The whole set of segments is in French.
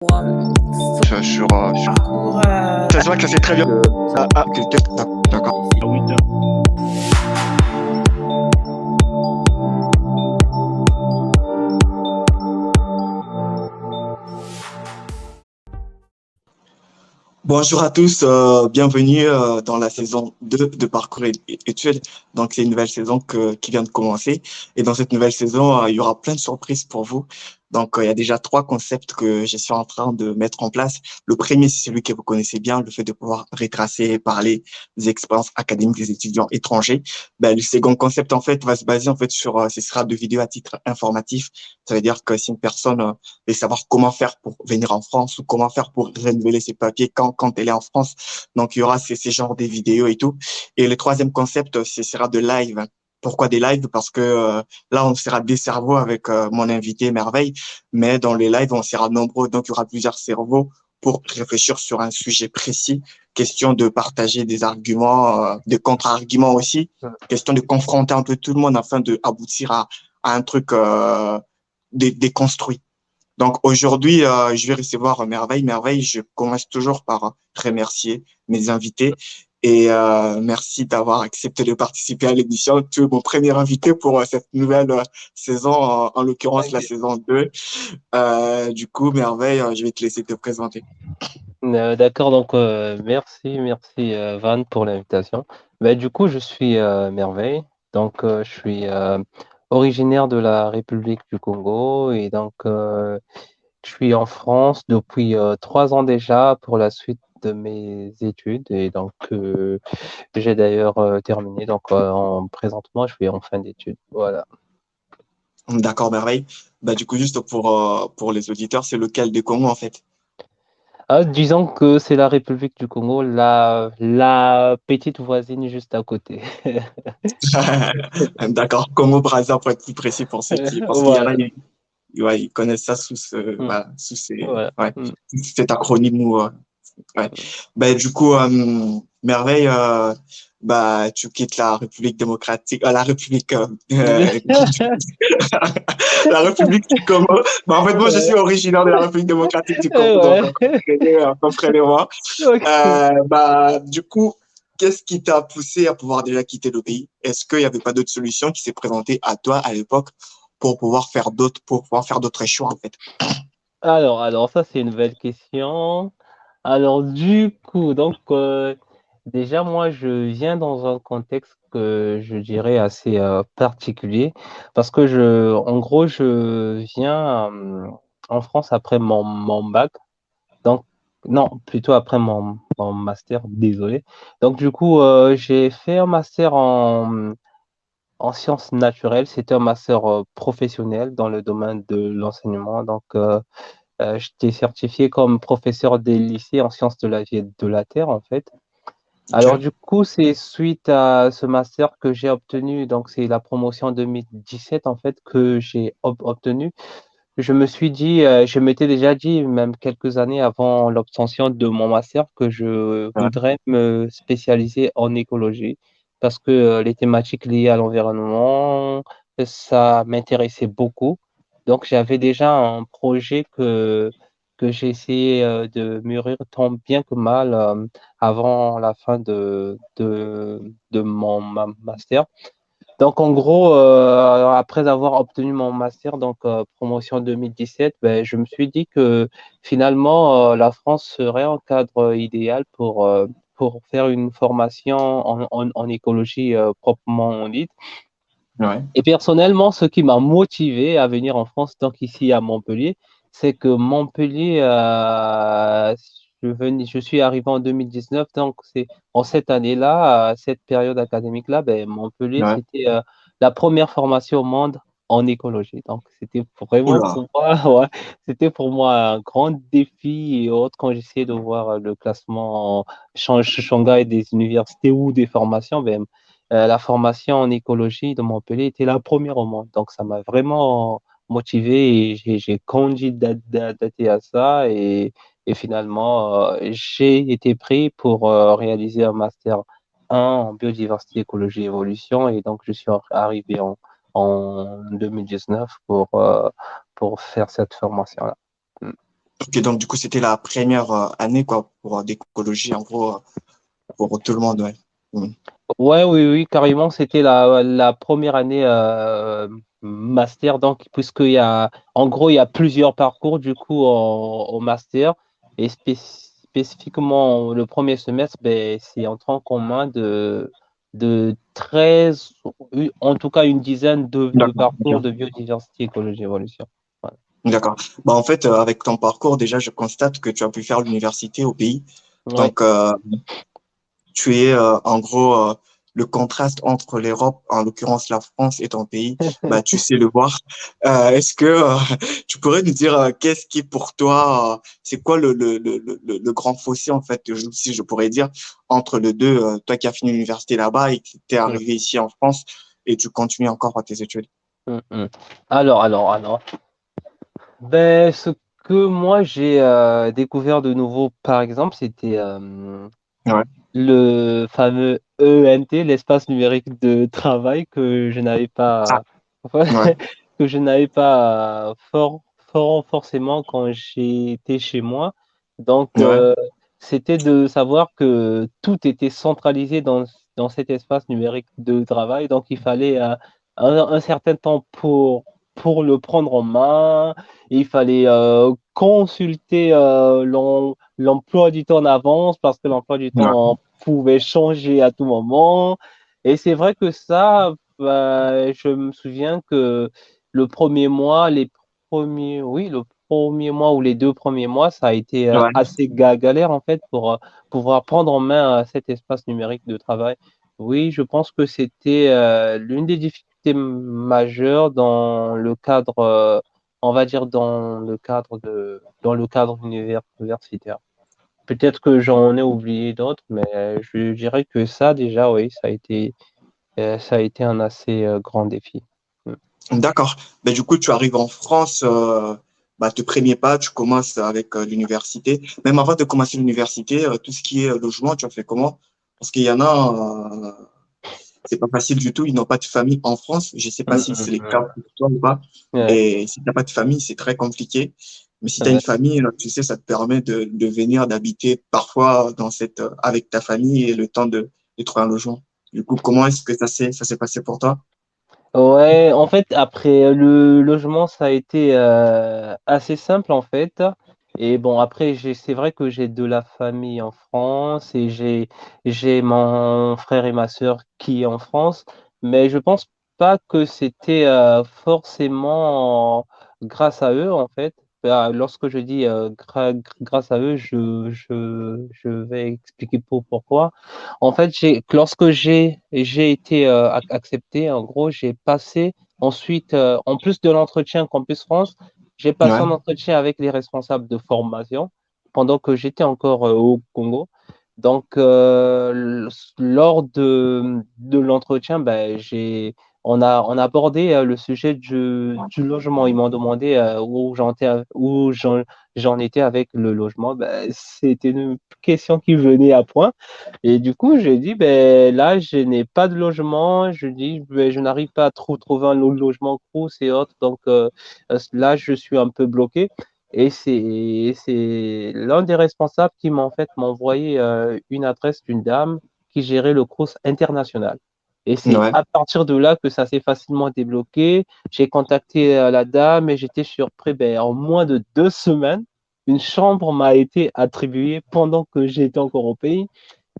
Son sur... parcours. C'est vrai que ça c'est très bien. D'accord. Ah oui, Bonjour à tous, bienvenue dans la saison 2 de Parcours Études. Donc, c'est une nouvelle saison qui vient de commencer. Et dans cette nouvelle saison, il y aura plein de surprises pour vous. Donc, il y a déjà 3 concepts que je suis en train de mettre en place. Le premier, c'est celui que vous connaissez bien, le fait de pouvoir retracer et parler des expériences académiques des étudiants étrangers. Ben, le second concept, en fait, va se baser en fait sur, ce sera de vidéos à titre informatif. Ça veut dire que si une personne et savoir comment faire pour venir en France ou comment faire pour renouveler ses papiers quand elle est en France. Donc, il y aura ces genres de vidéos et tout. Et le troisième concept, ce sera de live. Pourquoi des lives? Parce que là, on sera des cerveaux avec mon invité Merveille, mais dans les lives, on sera nombreux, donc il y aura plusieurs cerveaux pour réfléchir sur un sujet précis. Question de partager des arguments, des contre-arguments aussi. Question de confronter un peu tout le monde afin de aboutir à un truc déconstruit. Donc aujourd'hui, je vais recevoir Merveille. Merveille, je commence toujours par remercier mes invités et merci d'avoir accepté de participer à l'émission. Tu es mon premier invité pour cette nouvelle saison, en l'occurrence la Ok. saison 2. Du coup, Merveille, je vais te laisser te présenter. D'accord, donc merci Van pour l'invitation. Du coup, je suis Merveille, donc je suis originaire de la République du Congo et donc je suis en France depuis 3 ans déjà pour la suite de mes études et donc j'ai d'ailleurs terminé. Donc présentement, je suis en fin d'études. Voilà. D'accord, Merveille. Bah, du coup, juste pour les auditeurs, c'est lequel des Congo en fait? Disons que c'est la République du Congo, la petite voisine juste à côté. D'accord, Congo Brazza pour être plus précis pour ceux qui, parce qu'il y en a, Voilà. ouais, ils connaissent ça sous Mm. voilà, sous Voilà. ouais, Mm. cet acronyme ou, ouais. Ben, du coup, Merveille, bah, tu quittes la République démocratique, la République, la République du Congo. Bah, en fait, moi, je suis Ouais. originaire de la République démocratique du Congo, donc, Ouais. comprenez-moi. Ok. Bah, du coup, qu'est-ce qui t'a poussé à pouvoir déjà quitter le pays? Est-ce qu'il n'y avait pas d'autre solution qui s'est présentée à toi à l'époque pour pouvoir faire d'autres choix, en fait? Alors ça, c'est une belle question. Alors, du coup, donc, déjà, moi, je viens dans un contexte que je dirais assez particulier parce que en gros, je viens en France après mon bac. Donc, non, plutôt après mon master, désolé. Donc, du coup, j'ai fait un master en sciences naturelles. C'était un master professionnel dans le domaine de l'enseignement. Donc, j'étais certifié comme professeur des lycées en sciences de la vie et de la terre, en fait. Alors, Ok. du coup, c'est suite à ce master que j'ai obtenu, donc c'est la promotion 2017, en fait, que j'ai obtenu. Je me suis dit, je m'étais déjà dit, même quelques années avant l'obtention de mon master, que je Ouais. voudrais me spécialiser en écologie parce que les thématiques liées à l'environnement, ça m'intéressait beaucoup. Donc, j'avais déjà un projet que j'ai essayé de mûrir tant bien que mal avant la fin de mon master. Donc, en gros, après avoir obtenu mon master, donc promotion 2017, ben, je me suis dit que finalement, la France serait un cadre idéal pour faire une formation en écologie proprement dite. Ouais. Et personnellement, ce qui m'a motivé à venir en France, donc ici à Montpellier, c'est que Montpellier, je suis arrivé en 2019, donc c'est en cette année-là, cette période académique-là, ben, Montpellier, Ouais. c'était la première formation au monde en écologie. Donc c'était vraiment Oula. pour moi, ouais, c'était pour moi un grand défi et autres quand j'essayais de voir le classement Shanghai des universités ou des formations, ben, la formation en écologie de Montpellier était la première au monde. Donc, ça m'a vraiment motivé et j'ai candidaté à ça. Et finalement, j'ai été pris pour réaliser un master 1 en biodiversité, écologie, évolution. Et donc, je suis arrivé en 2019 pour faire cette formation-là. Mm. Ok, donc du coup, c'était la première année quoi pour d'écologie, en gros, pour tout le monde, ouais. Mm. Ouais, oui, oui, carrément, c'était la première année master, donc, puisqu'il y a, en gros, il y a plusieurs parcours, du coup, au master, et spécifiquement, le premier semestre, ben, c'est en tronc commun de 13, en tout cas, une dizaine de D'accord. parcours Ok. de biodiversité, écologie, évolution. Voilà. D'accord. Bah, en fait, avec ton parcours, déjà, je constate que tu as pu faire l'université au pays. Ouais. Donc, tu es en gros le contraste entre l'Europe, en l'occurrence la France et ton pays, bah, tu sais le voir. Est-ce que tu pourrais nous dire qu'est-ce qui pour toi, c'est quoi le grand fossé en fait, si je pourrais dire, entre les deux, toi qui as fini l'université là-bas et qui t'es Mm, arrivé ici en France et tu continues encore tes études. mm, mm. Alors. Ben, ce que moi j'ai découvert de nouveau, par exemple, c'était Ouais, le fameux ENT, l'espace numérique de travail, que je n'avais ah, pas, ouais, que je n'avais pas forcément quand j'étais chez moi. Donc, ouais, c'était de savoir que tout était centralisé dans cet espace numérique de travail. Donc, il fallait un certain temps pour le prendre en main. Il fallait consulter l'emploi du temps en avance parce que l'emploi du ouais, temps pouvait changer à tout moment. Et c'est vrai que ça, bah, je me souviens que le premier mois, oui, le premier mois ou les 2 premiers mois, ça a été ouais. assez galère en fait pour pouvoir prendre en main cet espace numérique de travail. Oui, je pense que c'était l'une des difficultés majeures dans le cadre, on va dire dans le cadre universitaire. Peut-être que j'en ai oublié d'autres, mais je dirais que ça, déjà, oui, ça a été un assez grand défi. Mm. D'accord. Ben, du coup, tu arrives en France, bah, te préviens pas, tu commences avec l'université. Même avant de commencer l'université, tout ce qui est logement, tu as fait comment? Parce qu'il y en a, c'est pas facile du tout, ils n'ont pas de famille en France. Je sais pas Mm, si mm, c'est le cas mm. pour toi ou pas. Ouais, Et si t'as pas de famille, c'est très compliqué. Mais si tu as une ouais. famille, tu sais, ça te permet de venir, d'habiter parfois dans avec ta famille et le temps de trouver un logement. Du coup, comment est-ce que ça s'est passé pour toi? Ouais, en fait, après le logement, ça a été assez simple en fait. Et bon, après, c'est vrai que j'ai de la famille en France et j'ai mon frère et ma sœur qui est en France, mais je pense pas que c'était forcément grâce à eux en fait. Lorsque je dis grâce à eux, je vais expliquer pourquoi. En fait, lorsque j'ai été accepté, en gros, j'ai passé ensuite, en plus de l'entretien Campus France, j'ai passé Ouais, un entretien avec les responsables de formation pendant que j'étais encore au Congo. Donc, lors de l'entretien, ben, on a abordé le sujet du logement. Ils m'ont demandé où j'en étais avec le logement. Ben, c'était une question qui venait à point. Et du coup, j'ai dit, ben, là, je n'ai pas de logement. Je dis, ben, je n'arrive pas à trouver un logement Crous et autres. Donc, là, je suis un peu bloqué. Et c'est l'un des responsables qui m'a en fait m'a envoyé une adresse d'une dame qui gérait le Crous international. Et c'est ouais, à partir de là que ça s'est facilement débloqué. J'ai contacté la dame et j'étais surpris. Ben, en moins de 2 semaines, une chambre m'a été attribuée pendant que j'étais encore au pays.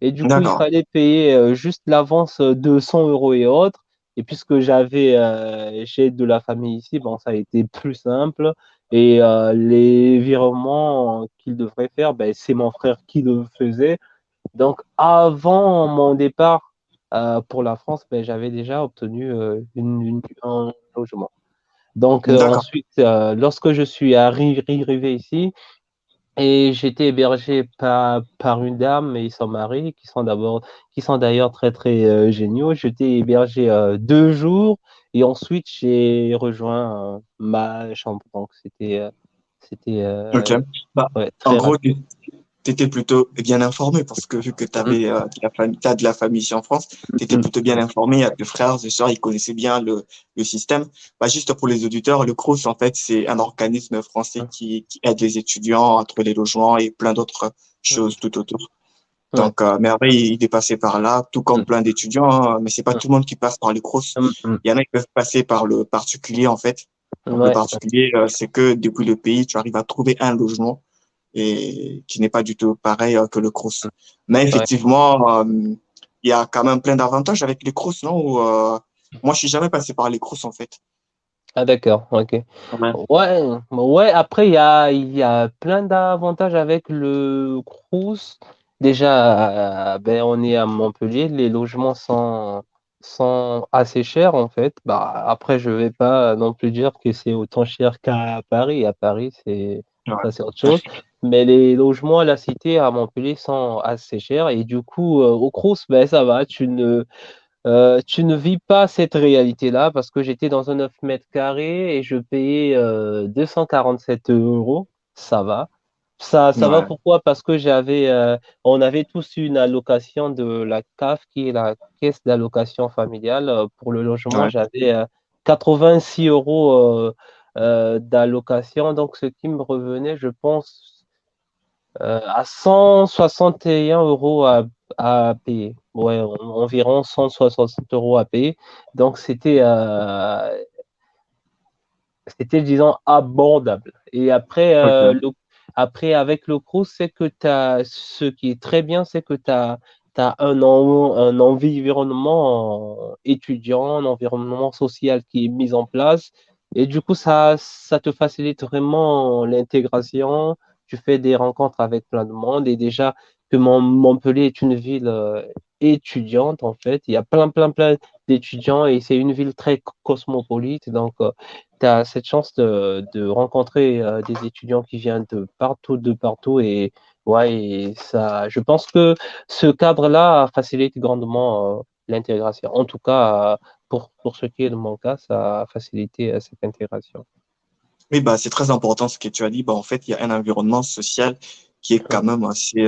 Et du coup, il d'accord. fallait payer juste l'avance de 100 euros et autres. Et puisque j'ai de la famille ici, bon, ça a été plus simple. Et les virements qu'il devrait faire, ben, c'est mon frère qui le faisait. Donc, avant mon départ pour la France, ben, j'avais déjà obtenu un logement. Donc, D'accord. ensuite, lorsque je suis arrivé ici, et j'étais hébergé par une dame et son mari qui sont d'ailleurs très très géniaux. J'étais hébergé 2 jours et ensuite j'ai rejoint ma chambre. Donc c'était Ok. Bah, ouais, en très gros, rapide. t'étais plutôt bien informé parce que vu que Mm, t'as de la famille ici en France, t'étais mm, plutôt bien informé. Il y a tes frères et sœurs, ils connaissaient bien le système. Bah, juste pour les auditeurs, le Crous, en fait, c'est un organisme français mm, qui aide les étudiants à trouver des logements et plein d'autres mm. choses tout autour. Ouais. Donc, mais après, il est passé par là, tout comme Mm, plein d'étudiants, hein, mais c'est pas mm, tout le monde qui passe par le Crous. mm, mm. Il y en a qui peuvent passer par le particulier, en fait. Donc, le Ouais. particulier, c'est que depuis le pays, tu arrives à trouver un logement et qui n'est pas du tout pareil que le Crous. Mais Ouais. effectivement, il y a quand même plein d'avantages avec les Crous, non? Moi, je suis jamais passé par les Crous, en fait. Ah, d'accord, ok. Ouais. Ouais, ouais, après, il y a plein d'avantages avec le Crous. Déjà, ben, on est à Montpellier, les logements sont assez chers, en fait. Bah, après, je vais pas non plus dire que c'est autant cher qu'à Paris. À Paris, ça, Ouais. c'est autre chose. Mais les logements à la cité, à Montpellier, sont assez chers. Et du coup, au Crous, ben, ça va, tu ne vis pas cette réalité-là parce que j'étais dans un 9 mètres carrés et je payais 247 euros. Ça va. Ça va Ouais. pourquoi? Parce que on avait tous une allocation de la CAF, qui est la caisse d'allocation familiale. Pour le logement, Ouais. j'avais 86 euros d'allocation, donc ce qui me revenait, je pense, à 161 euros à payer. Ouais, environ 160 euros à payer. Donc, c'était, disons, abordable. Et après, Ok. après avec le Crous, ce qui est très bien, c'est que tu as un environnement étudiant, un environnement social qui est mis en place. Et du coup, ça te facilite vraiment l'intégration. Tu fais des rencontres avec plein de monde. Et déjà que Montpellier est une ville étudiante, en fait, il y a plein d'étudiants et c'est une ville très cosmopolite. Donc, tu as cette chance de rencontrer des étudiants qui viennent de partout, et ouais, et ça, je pense que ce cadre-là facilite grandement l'intégration. En tout cas, pour ce qui est de mon cas, ça a facilité cette intégration. Oui, bah, c'est très important ce que tu as dit. Bah, en fait, il y a un environnement social qui est quand même assez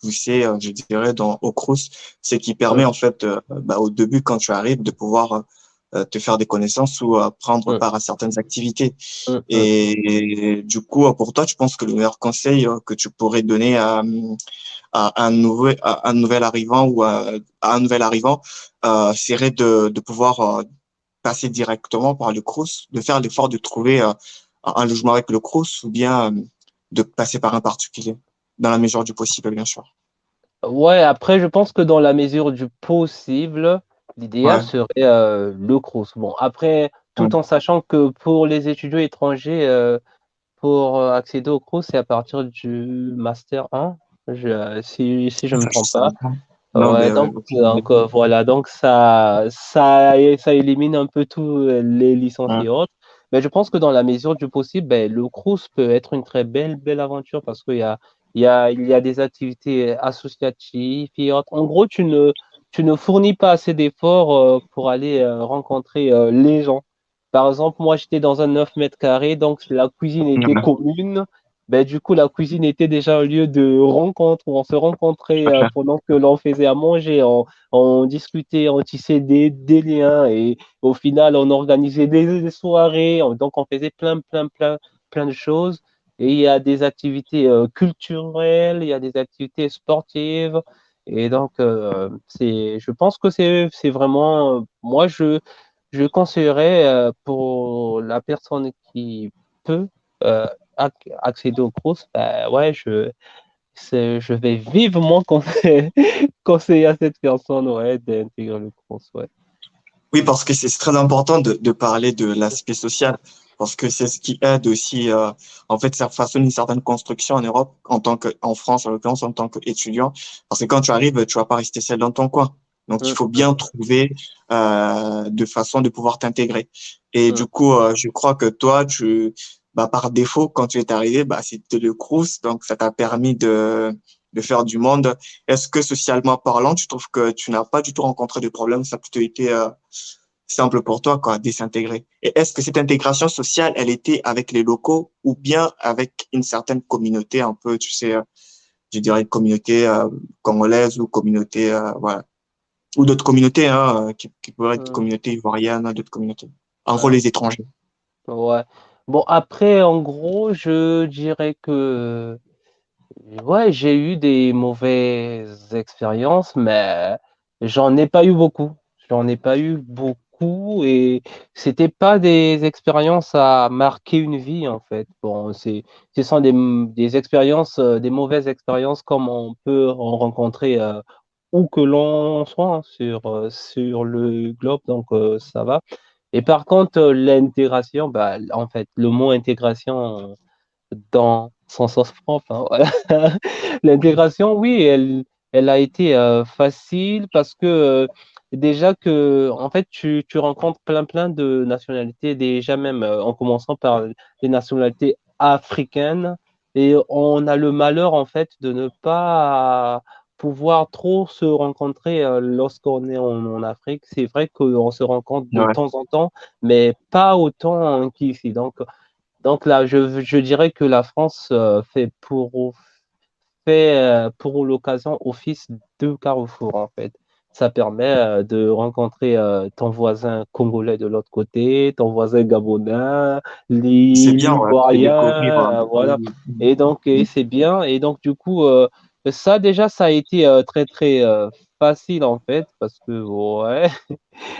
poussé, je dirais, au Crous, ce qui permet, Hum, en fait, bah, au début, quand tu arrives, de pouvoir te faire des connaissances ou prendre hum, part à certaines activités. hum, hum. Et du coup, pour toi, tu penses que le meilleur conseil que tu pourrais donner à un nouvel arrivant ou à un nouvel arrivant serait de pouvoir passer directement par le Crous, de faire l'effort de trouver un logement avec le Crous ou bien de passer par un particulier, dans la mesure du possible, bien sûr. Ouais, après, je pense que dans la mesure du possible, l'idéal Ouais, serait le Crous. Bon, après, ouais, tout en sachant que pour les étudiants étrangers, pour accéder au Crous, c'est à partir du Master 1, si je ne me je trompe sais pas. pas. Non, Ouais, mais donc, aucune idée. voilà, donc ça élimine un peu tous les licences Ouais, et autres. Mais je pense que dans la mesure du possible, ben, le Crous peut être une très belle aventure parce il y a des activités associatives et autres. En gros, tu ne fournis pas assez d'efforts pour aller rencontrer les gens. Par exemple, moi, j'étais dans un 9 mètres carrés, donc la cuisine était ouais, commune. Ben, du coup, la cuisine était déjà un lieu de rencontre où on se rencontrait ok. pendant que l'on faisait à manger, on discutait, on tissait des liens et au final, on organisait des soirées. Donc, on faisait plein de choses. Et il y a des activités culturelles, il y a des activités sportives. Et donc, je pense que c'est vraiment, je conseillerais pour la personne qui peut euh, accéder au courses, bah, ouais, je vais vivement conseiller à cette personne, ouais, d'intégrer le course, ouais. Oui, parce que c'est très important de parler de l'aspect social, parce que c'est ce qui aide aussi, en fait, ça façonne une certaine construction en Europe, en France, en l'occurrence, en tant qu'étudiant, parce que quand tu arrives, tu vas pas rester seul dans ton coin. Donc, il Mm, faut mm, bien trouver de façon de pouvoir t'intégrer. Et mm. du coup, je crois que toi, bah, par défaut, quand tu es arrivé, bah, c'était le Crous, donc ça t'a permis de faire du monde. Est-ce que socialement parlant, tu trouves que tu n'as pas du tout rencontré de problème, ça a plutôt été simple pour toi, quoi, de s'intégrer. Et est-ce que cette intégration sociale, elle était avec les locaux ou bien avec une certaine communauté un peu, tu sais, je dirais, communauté congolaise ou communauté, voilà, ou d'autres communautés, hein, qui pourraient être Hmm. communauté ivoirienne, d'autres communautés. En gros, Ouais. les étrangers. Ouais. Bon, après, en gros, je dirais que ouais, j'ai eu des mauvaises expériences, mais j'en ai pas eu beaucoup. J'en ai pas eu beaucoup et c'était pas des expériences à marquer une vie en fait. Bon, ce sont des expériences, des mauvaises expériences comme on peut en rencontrer où que l'on soit hein, sur le globe, donc ça va. Et par contre, l'intégration, bah, en fait, le mot intégration dans son sens propre. Hein, voilà. L'intégration, oui, elle a été facile parce que déjà que, en fait, tu rencontres plein de nationalités, déjà même en commençant par les nationalités africaines, et on a le malheur, en fait, de ne pas pouvoir trop se rencontrer lorsqu'on est en Afrique. C'est vrai qu'on se rencontre de Ouais. temps en temps, mais pas autant qu'ici. Donc là, je dirais que la France fait pour l'occasion office de carrefour en fait. Ça permet de rencontrer ton voisin congolais de l'autre côté, ton voisin gabonais, C'est bien, ouais, de découvrir un l'ivoirien, peu. voilà. Et donc, c'est bien. Et donc, du coup, ça déjà, ça a été très facile en fait, parce que ouais.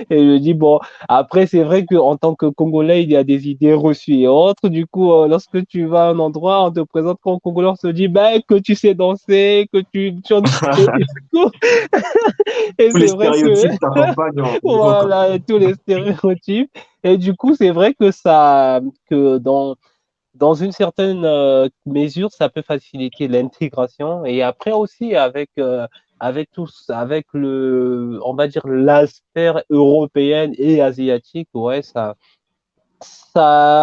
Et je dis, bon, après, c'est vrai qu'en tant que Congolais, il y a des idées reçues et autres. Du coup, lorsque tu vas à un endroit, on te présente comme Congolais, on se dit, ben, que tu sais danser, que tu chantes. Et, du coup, et Tous les c'est vrai que, stéréotypes t'accompagnent en gros, quoi. voilà, tous les stéréotypes. Et du coup, c'est vrai que que dans une certaine mesure, ça peut faciliter l'intégration. Et après aussi, avec on va dire, l'aspect européen et asiatique, ouais, ça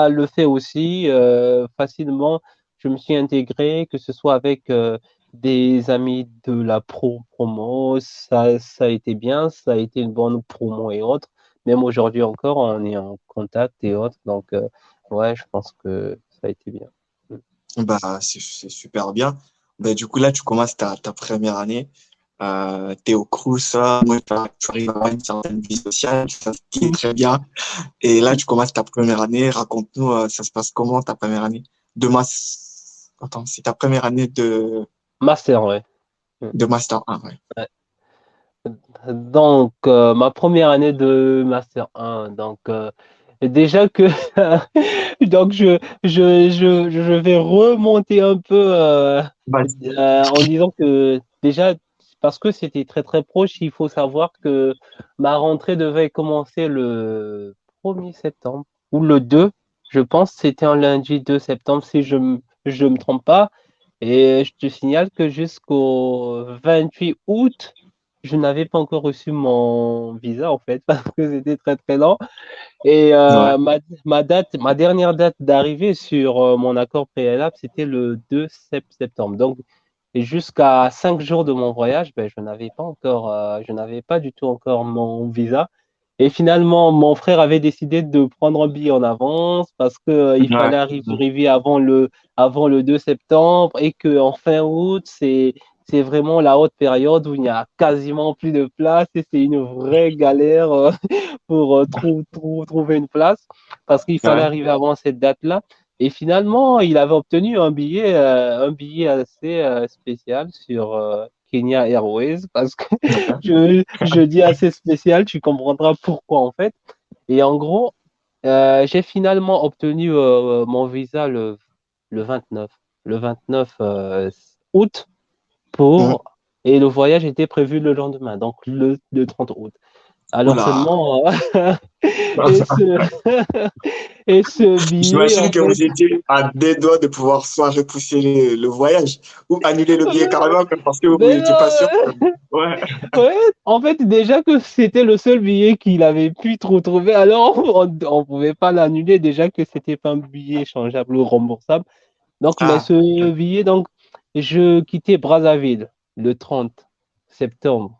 le fait aussi facilement. Je me suis intégré, que ce soit avec des amis de la promo, ça a été bien, ça a été une bonne promo et autres. Même aujourd'hui encore, on est en contact et autres. Donc, ouais, je pense que ça a été bien. Bah, c'est super bien. Bah, du coup, là, tu commences ta première année. T'es au Crous, là. Moi, tu arrives à avoir une certaine vie sociale, ça ce qui est très bien. Et là, tu commences ta première année. Raconte-nous, ça se passe comment ta première année Attends, c'est ta première année Master, ouais. de Master 1, ouais. Ouais. Donc, ma première année de Master 1, donc déjà que donc je vais remonter un peu Vas-y. en disant que déjà parce que c'était très proche, il faut savoir que ma rentrée devait commencer le 1er septembre ou le 2, je pense, c'était un lundi 2 septembre si je me trompe pas. Et je te signale que jusqu'au 28 août, je n'avais pas encore reçu mon visa en fait parce que c'était très lent. Et Ouais. ma dernière date d'arrivée sur mon accord préalable, c'était le 2 septembre. Donc, et jusqu'à 5 jours de mon voyage, ben, je n'avais pas du tout encore mon visa. Et finalement, mon frère avait décidé de prendre un billet en avance parce que il Ouais. fallait arriver avant le 2 septembre et que en fin août, c'est vraiment la haute période où il n'y a quasiment plus de place et c'est une vraie galère pour trouver une place parce qu'il fallait Ouais. arriver avant cette date-là. Et finalement, il avait obtenu un billet assez spécial sur Kenya Airways parce que Ouais. je dis assez spécial, tu comprendras pourquoi en fait. Et en gros, j'ai finalement obtenu mon visa le 29, le 29 août Hum. pour, et le voyage était prévu le lendemain, donc le 30 août. Alors Oula. seulement, et ce, et ce billet, J'imagine en que fait, vous étiez à des doigts de pouvoir soit repousser le voyage ou annuler le billet carrément parce que vous mais n'étiez pas sûr. non, Ouais. ouais, en fait, déjà que c'était le seul billet qu'il avait pu trouver, alors on pouvait pas l'annuler, déjà que c'était pas un billet changeable ou remboursable. Donc, mais Ah, ce billet, donc, je quittais Brazzaville le 30 septembre.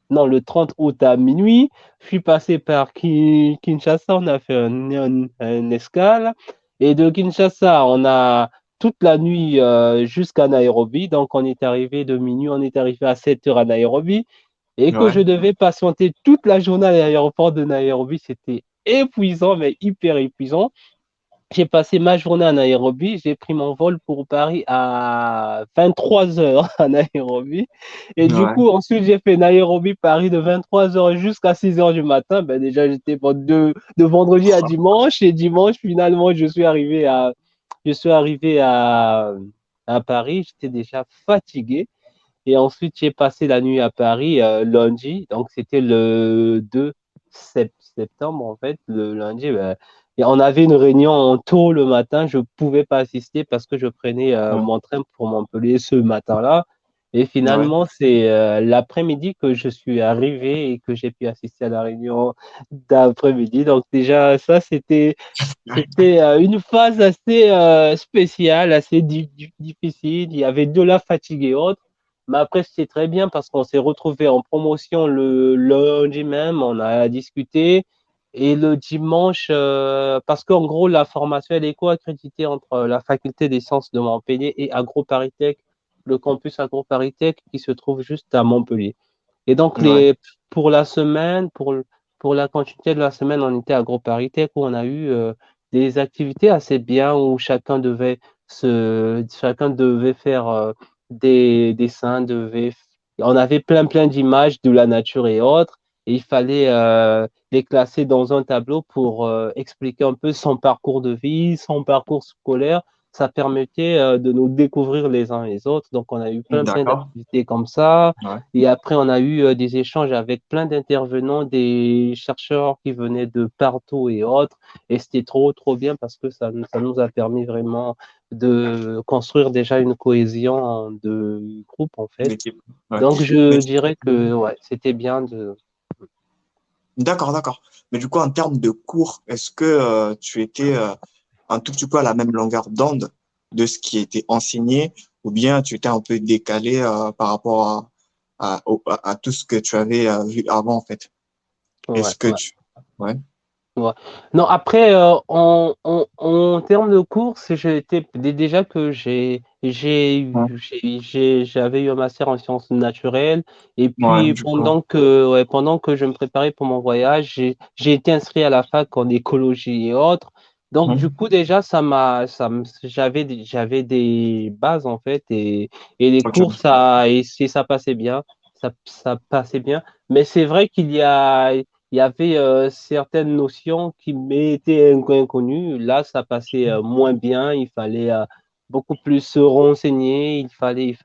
Non, le 30 août à minuit. Je suis passé par Kinshasa, on a fait un escale. Et de Kinshasa, on a toute la nuit jusqu'à Nairobi. Donc, on est arrivé de minuit, on est arrivé à 7 heures à Nairobi et que je Ouais, devais patienter toute la journée à l'aéroport de Nairobi. C'était épuisant, mais hyper épuisant. J'ai passé ma journée à Nairobi. J'ai pris mon vol pour Paris à 23 heures à Nairobi. Et du ouais. coup, ensuite, j'ai fait Nairobi-Paris de 23 heures jusqu'à 6 heures du matin. Ben, déjà, j'étais de vendredi à dimanche. Et dimanche, finalement, je suis arrivé à Paris. J'étais déjà fatigué. Et ensuite, j'ai passé la nuit à Paris lundi. Donc, c'était le 2 septembre, en fait. Le lundi, ben, et on avait une réunion tôt le matin. Je ne pouvais pas assister parce que je prenais Ouais, mon train pour Montpellier ce matin-là. Et ouais. finalement, c'est l'après-midi que je suis arrivé et que j'ai pu assister à la réunion d'après-midi. Donc, déjà, ça, c'était une phase assez spéciale, assez difficile. Il y avait de la fatigue et autres. Mais après, c'était très bien parce qu'on s'est retrouvé en promotion le lundi même. On a discuté. Et le dimanche, parce qu'en gros, la formation, elle est co-accréditée entre la faculté des sciences de Montpellier et AgroParisTech, le campus AgroParisTech qui se trouve juste à Montpellier. Et donc, Ouais, pour la semaine, pour la continuité de la semaine, on était à AgroParisTech où on a eu des activités assez bien où chacun devait faire des dessins, on avait plein d'images de la nature et autres, et il fallait les classer dans un tableau pour expliquer un peu son parcours de vie, son parcours scolaire. Ça permettait de nous découvrir les uns les autres. Donc, on a eu plein d'accord. d'activités comme ça. Ouais. Et après, on a eu des échanges avec plein d'intervenants, des chercheurs qui venaient de partout et autres. Et c'était trop bien parce que ça nous a permis vraiment de construire déjà une cohésion de groupe, en fait. L'équipe. Ouais. Donc, Mais je du dirais que ouais, c'était bien de. D'accord, d'accord. Mais du coup, en termes de cours, est-ce que tu étais un tout petit peu à la même longueur d'onde de ce qui était enseigné ou bien tu étais un peu décalé par rapport à tout ce que tu avais vu avant, en fait? Ouais, Est-ce que ouais. tu... Ouais. Ouais. Non, après, en termes de courses, déjà que Ouais, j'avais eu un master en sciences naturelles. Et ouais, puis, du coup. pendant que je me préparais pour mon voyage, j'ai été inscrit à la fac en écologie et autres. Donc, du Mhm. coup, déjà, j'avais des bases, en fait, et les Ok. cours, ça passait bien. Ça passait bien. Mais c'est vrai il y avait certaines notions qui m'étaient inconnues. Là, ça passait moins bien. Il fallait beaucoup plus se renseigner. Il fallait,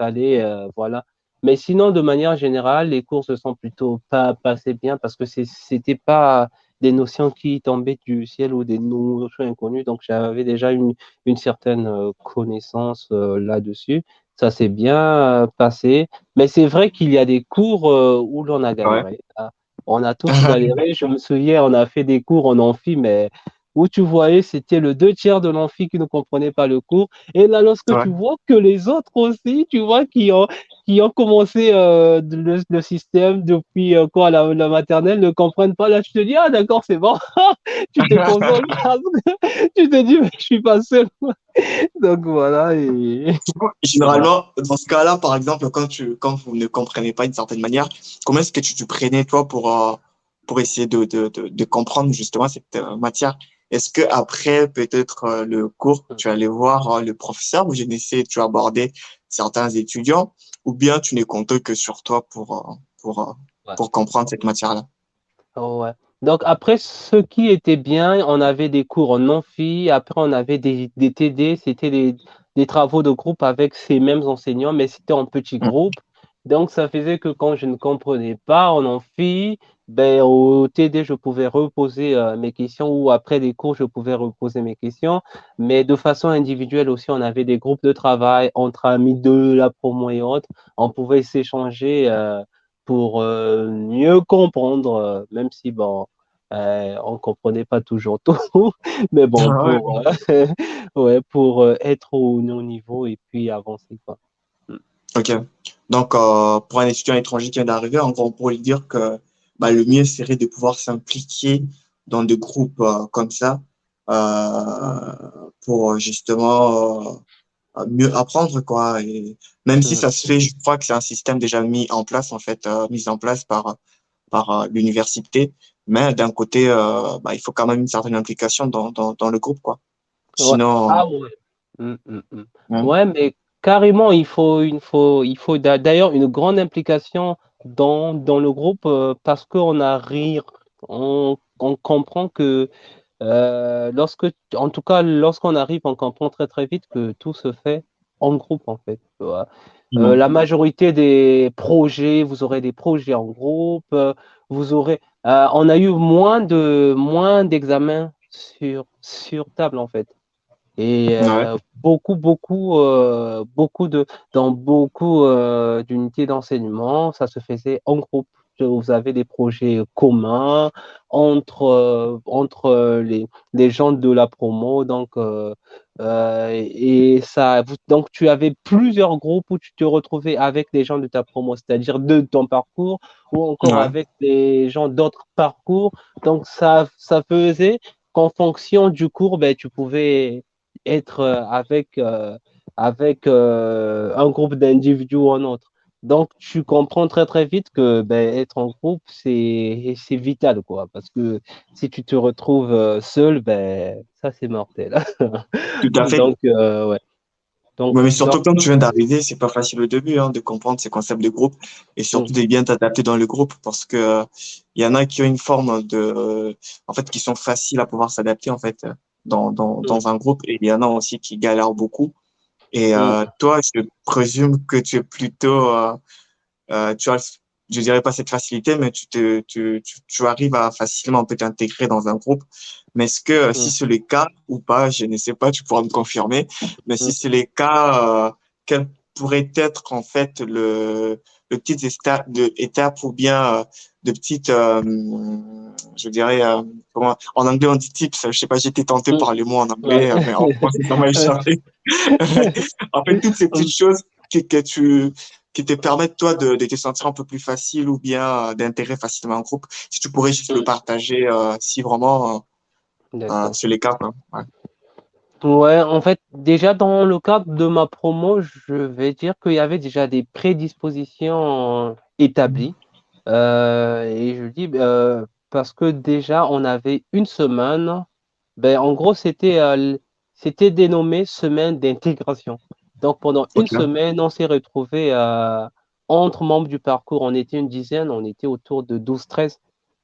voilà. Mais sinon, de manière générale, les cours se sont plutôt pas passés bien parce que c'était pas des notions qui tombaient du ciel ou des notions inconnues. Donc, j'avais déjà une certaine connaissance là-dessus. Ça s'est bien passé. Mais c'est vrai qu'il y a des cours où l'on a Ouais. galéré. On a tous galéré. Je me souviens, on a fait des cours en amphi, mais où tu voyais, c'était le 2 tiers de l'amphi qui ne comprenait pas le cours. Et là, lorsque Ouais. tu vois que les autres aussi, tu vois, qui ont commencé le système depuis quoi, la maternelle, ne comprennent pas, là, tu te dis, ah d'accord, c'est bon. Tu te consoles parce que tu te dis, mais je suis pas seul. Donc voilà. Généralement, dans ce cas-là, par exemple, quand vous ne comprenez pas d'une certaine manière, comment est-ce que tu te prenais, toi, pour essayer de comprendre justement cette matière? Est-ce que après, peut-être, le cours, tu allais voir le professeur ou je ne sais, tu abordais certains étudiants ou bien tu n'es compté que sur toi Ouais. pour comprendre cette matière-là? Oh, ouais. Donc après, ce qui était bien, on avait des cours en amphi, après on avait des TD, c'était des travaux de groupe avec ces mêmes enseignants, mais c'était en petits Mm. groupes. Donc ça faisait que quand je ne comprenais pas en amphi, ben, au TD, je pouvais reposer mes questions ou après les cours, je pouvais reposer mes questions. Mais de façon individuelle aussi, on avait des groupes de travail entre amis de la promo et autres. On pouvait s'échanger. Pour mieux comprendre, même si bon, on comprenait pas toujours tout, mais bon, Ah ouais. ouais, pour être au niveau et puis avancer, quoi. Mm. Ok. Donc, pour un étudiant étranger qui vient d'arriver, en gros, on pourrait lui dire que bah, le mieux serait de pouvoir s'impliquer dans des groupes comme ça pour justement mieux apprendre, quoi. Et même si Mm. ça se fait, je crois que c'est un système déjà mis en place, en fait, mis en place par l'université. Mais d'un côté, bah, il faut quand même une certaine implication dans le groupe, quoi. Ouais. Sinon, Ah ouais. Mm, mm, mm. hein, Ouais, mais carrément, d'ailleurs une grande implication dans le groupe parce qu'on arrive, on comprend que en tout cas, lorsqu'on arrive, on comprend très très vite que tout se fait en groupe en fait. Tu vois. non. La majorité des projets, vous aurez des projets en groupe, on a eu moins d'examens sur table en fait. Et Ouais, dans beaucoup d'unités d'enseignement, ça se faisait en groupe. Vous avez des projets communs entre les gens de la promo. Donc, tu avais plusieurs groupes où tu te retrouvais avec des gens de ta promo, c'est-à-dire de ton parcours ou encore ouais, avec des gens d'autres parcours. Donc, ça faisait qu'en fonction du cours, ben, tu pouvais être avec un groupe d'individus ou un autre. Donc, tu comprends très, très vite que ben, être en groupe, c'est vital, quoi. Parce que si tu te retrouves seul, ben, ça, c'est mortel. tout à fait. Ouais. Donc, Ouais, mais donc, surtout quand tu viens d'arriver, c'est pas facile au début, hein, de comprendre ces concepts de groupe et surtout mhm, de bien t'adapter dans le groupe parce que il y en a qui ont une forme en fait, qui sont faciles à pouvoir s'adapter, en fait, mhm, dans un groupe et il y en a aussi qui galèrent beaucoup. Et mhm, toi, je présume que tu es plutôt, tu as, je dirais pas cette facilité, mais tu arrives à facilement peut t'intégrer dans un groupe. Mais est-ce que si mhm, c'est le cas ou pas, je ne sais pas, tu pourras me confirmer. Mais si mhm, c'est le cas, quel pourrait être en fait le petit étape ou bien de petites, je dirais, comment, en anglais on dit tips, je sais pas, j'ai été tenté mhm. par le mot en Ouais. anglais, mais en français ça m'a échappé. En fait, toutes ces petites choses qui te permettent, toi, de te sentir un peu plus facile ou bien d'intégrer facilement un groupe, si tu pourrais juste le Mhm. partager, si vraiment D'accord. c'est le cas, quoi. Ouais. Ouais, en fait, déjà dans le cadre de ma promo, je vais dire qu'il y avait déjà des prédispositions établies. Et je dis parce que déjà, on avait une semaine. Ben, en gros, c'était dénommé semaine d'intégration. Donc, pendant une Ok. semaine, on s'est retrouvés entre membres du parcours. On était une dizaine, on était autour de 12-13.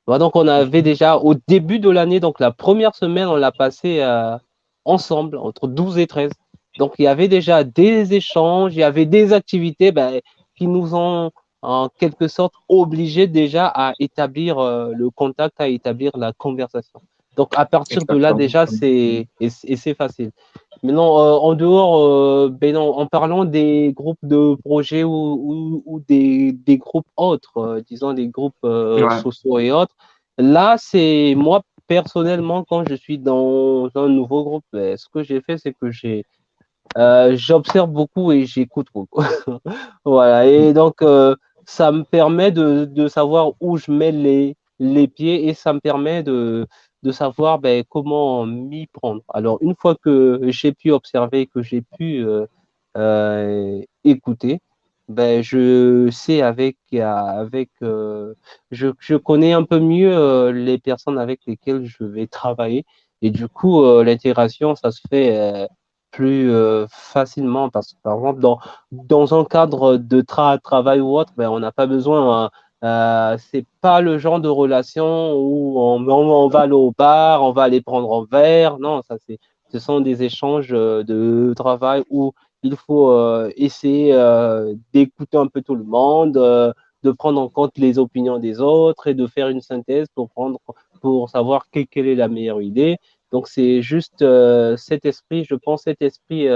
Voilà, donc, on avait déjà au début de l'année, donc la première semaine, on l'a passé ensemble, entre 12 et 13. Donc, il y avait déjà des échanges, il y avait des activités ben, qui nous ont en quelque sorte obligés déjà à établir le contact, à établir la conversation. Donc, à partir de là, Exactement. déjà, c'est facile. Maintenant, en dehors, ben non, en parlant des groupes de projets ou des groupes autres, disons des groupes Ouais. sociaux et autres, là, c'est moi, personnellement, quand je suis dans un nouveau groupe, ben, ce que j'ai fait, c'est que j'observe beaucoup et j'écoute beaucoup. Voilà. Et donc, ça me permet de savoir où je mets les pieds et ça me permet de savoir ben, comment m'y prendre. Alors, une fois que j'ai pu observer, que j'ai pu écouter, ben, je sais je connais un peu mieux les personnes avec lesquelles je vais travailler. Et du coup, l'intégration, ça se fait plus facilement parce que, par exemple, dans un cadre de travail ou autre, ben, on n'a pas besoin. C'est pas le genre de relation où on va aller au bar, on va aller prendre un verre. Non, ce sont des échanges de travail où il faut essayer d'écouter un peu tout le monde, de prendre en compte les opinions des autres et de faire une synthèse pour savoir quelle est la meilleure idée. Donc, c'est juste cet esprit, je pense, cet esprit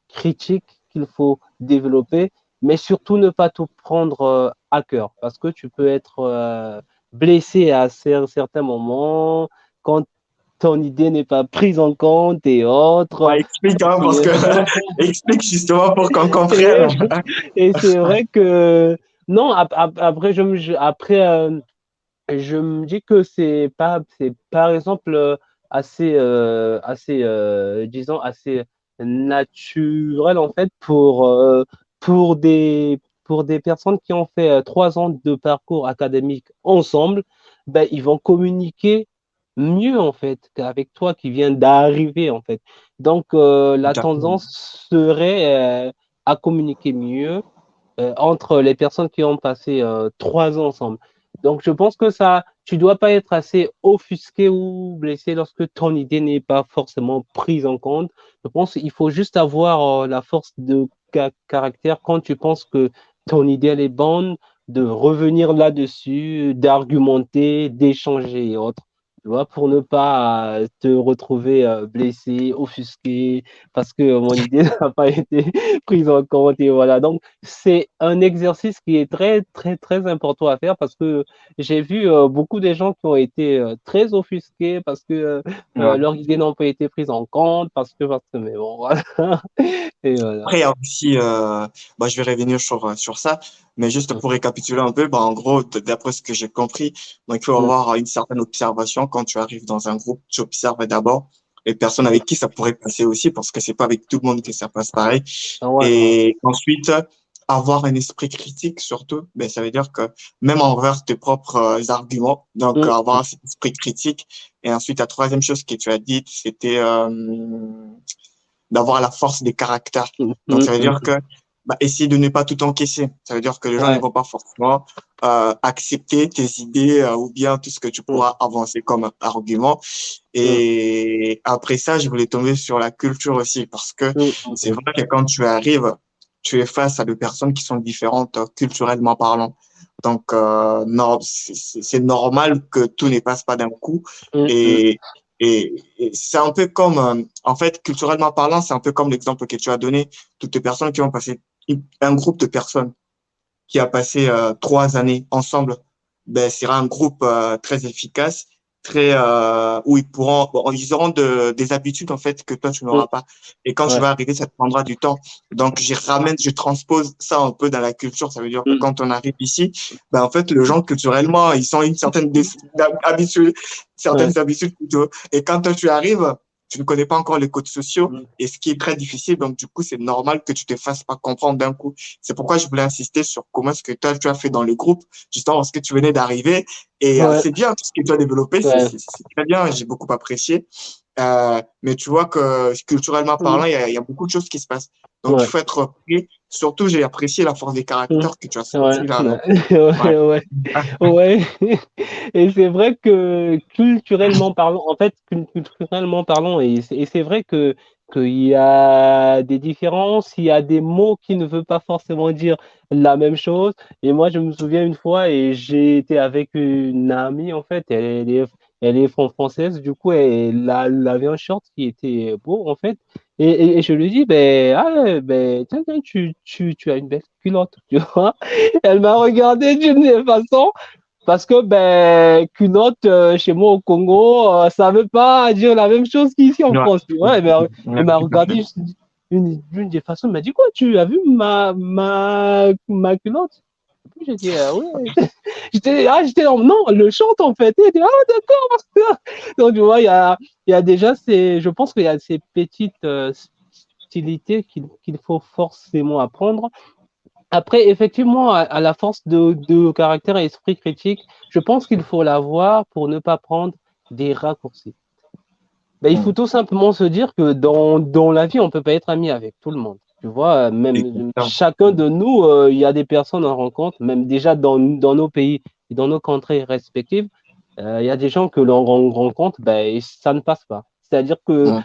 critique qu'il faut développer, mais surtout ne pas tout prendre à cœur, parce que tu peux être blessé à certains moments quand ton idée n'est pas prise en compte et autres. Ouais, explique, hein, parce Et, que explique justement pour qu'on et, comprenne. et c'est vrai que non, après, je me dis que c'est par exemple assez, disons, assez naturel en fait pour des pour des personnes qui ont fait 3 ans de parcours académique ensemble, ben, ils vont communiquer mieux en fait qu'avec toi qui viens d'arriver en fait. Donc la tout à fait. tendance serait à communiquer mieux entre les personnes qui ont passé 3 ans ensemble. Donc, je pense que ça, tu dois pas être assez offusqué ou blessé lorsque ton idée n'est pas forcément prise en compte. Je pense qu'il faut juste avoir la force de caractère quand tu penses que ton idée elle est bonne, de revenir là-dessus, d'argumenter, d'échanger et autres. Tu vois, pour ne pas te retrouver blessé, offusqué, parce que mon idée n'a pas été prise en compte. Et voilà. Donc, c'est un exercice qui est très, très, très important à faire parce que j'ai vu beaucoup de gens qui ont été très offusqués parce que Ouais. leurs idées n'ont pas été prises en compte, mais bon, voilà. Et voilà. Après, il y a aussi, bah, je vais revenir sur ça, mais juste pour récapituler un peu, bah, en gros, d'après ce que j'ai compris, donc il faut Mm, avoir une certaine observation quand tu arrives dans un groupe. Tu observes d'abord les personnes avec qui ça pourrait passer aussi, parce que c'est pas avec tout le monde que ça passe pareil. ouais, ouais. Et ensuite, avoir un esprit critique surtout, ben, ça veut dire que même envers tes propres arguments, donc Mm, avoir cet esprit critique. Et ensuite, la troisième chose que tu as dite, c'était d'avoir la force des caractères. mm, Donc, mm, ça veut mm, dire que bah, essayer de ne pas tout encaisser. Ça veut dire que les gens ne ouais. vont pas forcément accepter tes idées ou bien tout ce que tu Mm, pourras avancer comme argument. mm, Et après ça, je voulais tomber sur la culture aussi parce que mm, c'est mm, vrai que quand tu arrives, tu es face à des personnes qui sont différentes culturellement parlant. Donc, non, c'est normal que tout ne passe pas d'un coup. mm, mm, Et, et c'est un peu comme, en fait, culturellement parlant, c'est un peu comme l'exemple que tu as donné. Toutes les personnes qui ont passé, un groupe de personnes qui a passé 3 années ensemble, ben, sera un groupe très efficace, très où ils pourront, bon, ils auront des habitudes en fait que toi tu mm, n'auras pas. Et quand tu ouais. vas arriver, ça te prendra du temps. Donc je transpose ça un peu dans la culture. Ça veut dire que Mm, quand on arrive ici, ben en fait les gens culturellement ils ont une certaine habitude, ouais. certaines habitudes plutôt. Et quand toi tu arrives, tu ne connais pas encore les codes sociaux Mm, et ce qui est très difficile. Donc du coup c'est normal que tu te fasses pas comprendre d'un coup. C'est pourquoi je voulais insister sur comment est-ce que toi, tu as fait dans le groupe, justement parce que tu venais d'arriver. Et ouais. c'est bien tout ce que tu as développé, Ouais. c'est très bien, j'ai beaucoup apprécié. Mais tu vois que culturellement Mm, parlant, il y a beaucoup de choses qui se passent. Donc, il ouais. faut être prêt. Surtout, j'ai apprécié la force des Mm, caractères que tu as ouais. sorti là. Donc, ouais. Ouais, ouais. Ouais, et c'est vrai que culturellement parlant, en fait, culturellement parlant, et c'est vrai que qu'il y a des différences, il y a des mots qui ne veulent pas forcément dire la même chose. Et moi, je me souviens une fois, et j'ai été avec une amie, en fait, elle est française, du coup, elle avait un short qui était beau, en fait. Et je lui dis, ben, ah, ben, tiens, tiens, tu as une belle culotte, tu vois. Elle m'a regardé d'une façon parce que ben culotte chez moi au Congo, ça veut pas dire la même chose qu'ici en Ouais. France. Tu vois, Ouais, elle m'a tout à fait. regardé d'une des façons, elle m'a dit quoi, tu as vu ma culotte? Et puis j'ai dit oui. J'étais non, le chante en fait. Et elle dit, ah d'accord. Donc tu vois, il y a déjà je pense qu'il y a ces petites subtilités qu'il faut forcément apprendre. Après, effectivement, à la force de caractère et esprit critique, je pense qu'il faut l'avoir pour ne pas prendre des raccourcis. Ben, il faut Mm. tout simplement se dire que dans la vie, on ne peut pas être ami avec tout le monde. Tu vois, même Exactement. chacun de nous, il y a des personnes en rencontre, même déjà dans nos pays et dans nos contrées respectives, il y a des gens que l'on rencontre, ben, ça ne passe pas. C'est-à-dire Mm.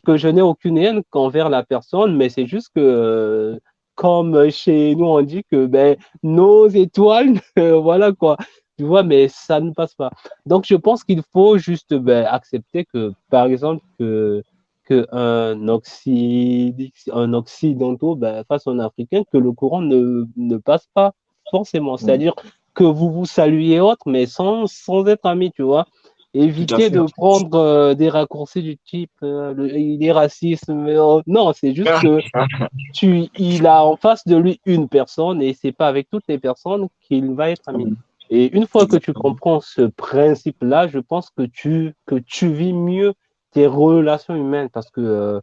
que je n'ai aucune haine envers la personne, mais c'est juste que, comme chez nous, on dit que ben, nos étoiles, voilà quoi. Tu vois, mais ça ne passe pas. Donc, je pense qu'il faut juste ben, accepter que, par exemple, un occidentaux ben, face à un Africain, que le courant ne passe pas forcément. Mm. C'est-à-dire que vous vous saluez autre, mais sans être amis, tu vois. Tout à Éviter fait. de prendre des raccourcis du type il est raciste. Mais, non, c'est juste que il a en face de lui une personne et c'est pas avec toutes les personnes qu'il va être ami. Mm. Et une fois que tu Exactement. comprends ce principe-là, je pense que tu vis mieux tes relations humaines parce que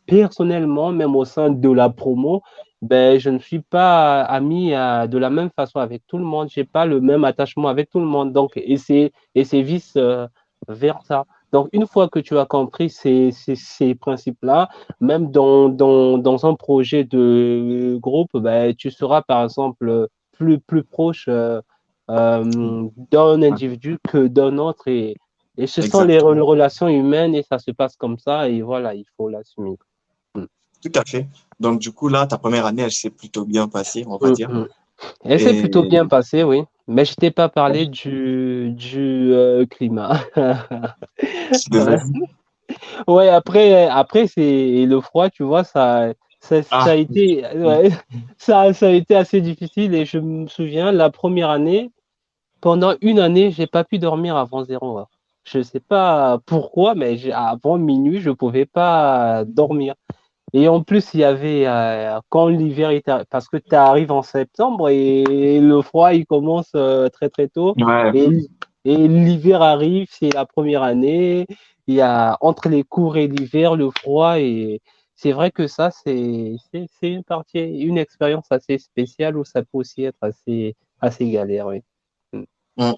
personnellement, même au sein de la promo, ben, je ne suis pas ami de la même façon avec tout le monde. J'ai pas le même attachement avec tout le monde. Donc, et c'est vice versa. Donc, une fois que tu as compris ces principes-là, même dans un projet de groupe, ben, tu seras par exemple plus proche d'un individu que d'un autre. Et ce sont les Exactement. relations humaines et ça se passe comme ça. Et voilà, il faut l'assumer. Mm. Tout à fait. Donc, du coup, là, ta première année, elle s'est plutôt bien passée, on va Mm, dire. mm. Elle s'est Et plutôt bien passée, oui. Mais je t'ai pas parlé du climat. Ouais, vas-y. ouais, après c'est le froid, tu vois, ça a Ah, été, ouais, ça a été assez difficile et je me souviens, la première année, pendant une année, j'ai pas pu dormir avant 0 heure. Je sais pas pourquoi, mais avant minuit, je pouvais pas dormir. Et en plus, il y avait, quand l'hiver est parce que tu arrives en septembre et le froid, il commence très très tôt. ouais. Et, et l'hiver arrive, c'est la première année. Il y a entre les cours et l'hiver, le froid. Et c'est vrai que ça, c'est une expérience assez spéciale où ça peut aussi être assez galère, oui. Mm. Mm.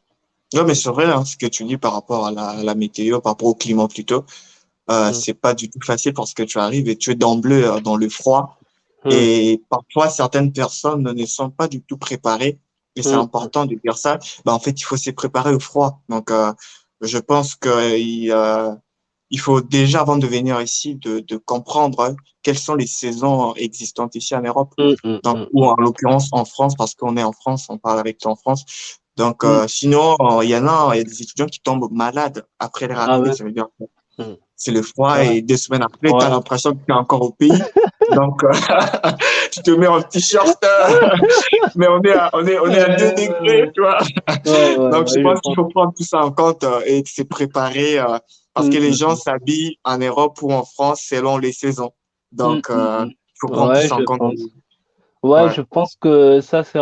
Non, mais c'est vrai, hein, ce que tu dis par rapport à la météo, par rapport au climat plutôt. Mm. C'est pas du tout facile parce que tu arrives et tu es d'emblée dans le froid. Mm. Et parfois, certaines personnes ne sont pas du tout préparées. Et c'est Mm. Mm. important de dire ça. Ben, en fait, il faut se préparer au froid. Donc, je pense que il faut déjà, avant de venir ici, de comprendre quelles sont les saisons existantes ici en Europe. Mm. Mm. Donc, Mm. ou en l'occurrence en France, parce qu'on est en France, on parle avec toi en France. Donc, Mm. sinon, il y a des étudiants qui tombent malades après leur Ah arrivée. ouais. Ça veut dire Mm. c'est le froid Ouais. et 2 semaines après, tu as Ouais. l'impression que tu es encore au pays. Donc, tu te mets en t-shirt, mais on est à 2 degrés, Ouais, tu vois. Donc, je ouais, je pense qu'il pense. faut prendre tout ça en compte et se préparer parce que Mm, les mm, gens mm. s'habillent en Europe ou en France selon les saisons. Mm, Donc, mm, il mm. faut prendre tout Ouais, ça je en compte. pense. Ouais, Ouais. je pense que ça c'est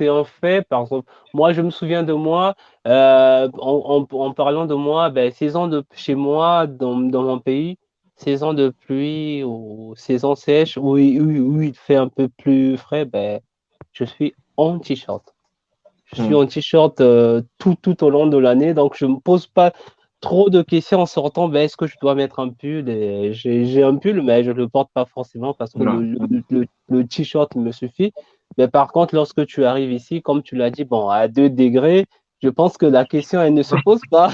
un fait. Par exemple, moi, je me souviens de moi, en parlant de moi, ben, saison de chez moi, dans mon pays, saison de pluie ou saison sèche, où il fait un peu plus frais, ben, je suis en t-shirt. Je suis Mm. en t-shirt tout au long de l'année, donc je ne me pose pas trop de questions en sortant, ben, est-ce que je dois mettre un pull? Et j'ai un pull, mais je ne le porte pas forcément parce que Ouais. le t-shirt me suffit. Mais par contre, lorsque tu arrives ici, comme tu l'as dit, bon, à 2 degrés, je pense que la question, elle ne se pose pas.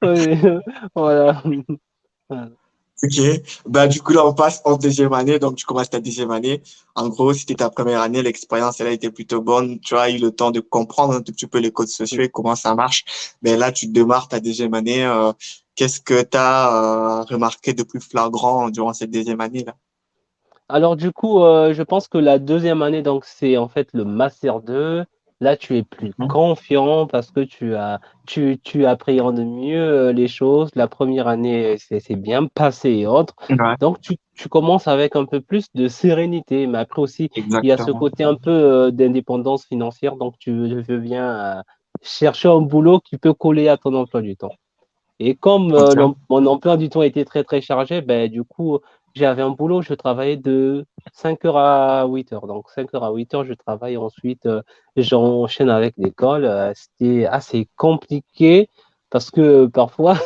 Oui, voilà. Ok, bah, du coup là on passe en deuxième année, donc tu commences ta deuxième année. En gros, c'était ta première année, l'expérience elle a été plutôt bonne, tu as eu le temps de comprendre un tout petit peu les codes sociaux et comment ça marche. Mais là tu démarres ta deuxième année, qu'est-ce que tu as remarqué de plus flagrant durant cette deuxième année là? Alors du coup, je pense que la deuxième année, donc c'est en fait le Master 2. Là, tu es plus Mhm. confiant parce que tu appréhendes mieux les choses. La première année, c'est bien passé et autres. Ouais, Donc tu commences avec un peu plus de sérénité. Mais après aussi, il y a ce exactement. côté un peu d'indépendance financière. Donc tu viens chercher un boulot qui peut coller à ton emploi du temps. Et comme Ok. mon emploi du temps était très très chargé, ben, du coup, j'avais un boulot, je travaillais de 5 heures à 8 heures. Donc 5 heures à 8 heures, je travaille. Ensuite, j'enchaîne avec l'école. C'était assez compliqué parce que parfois,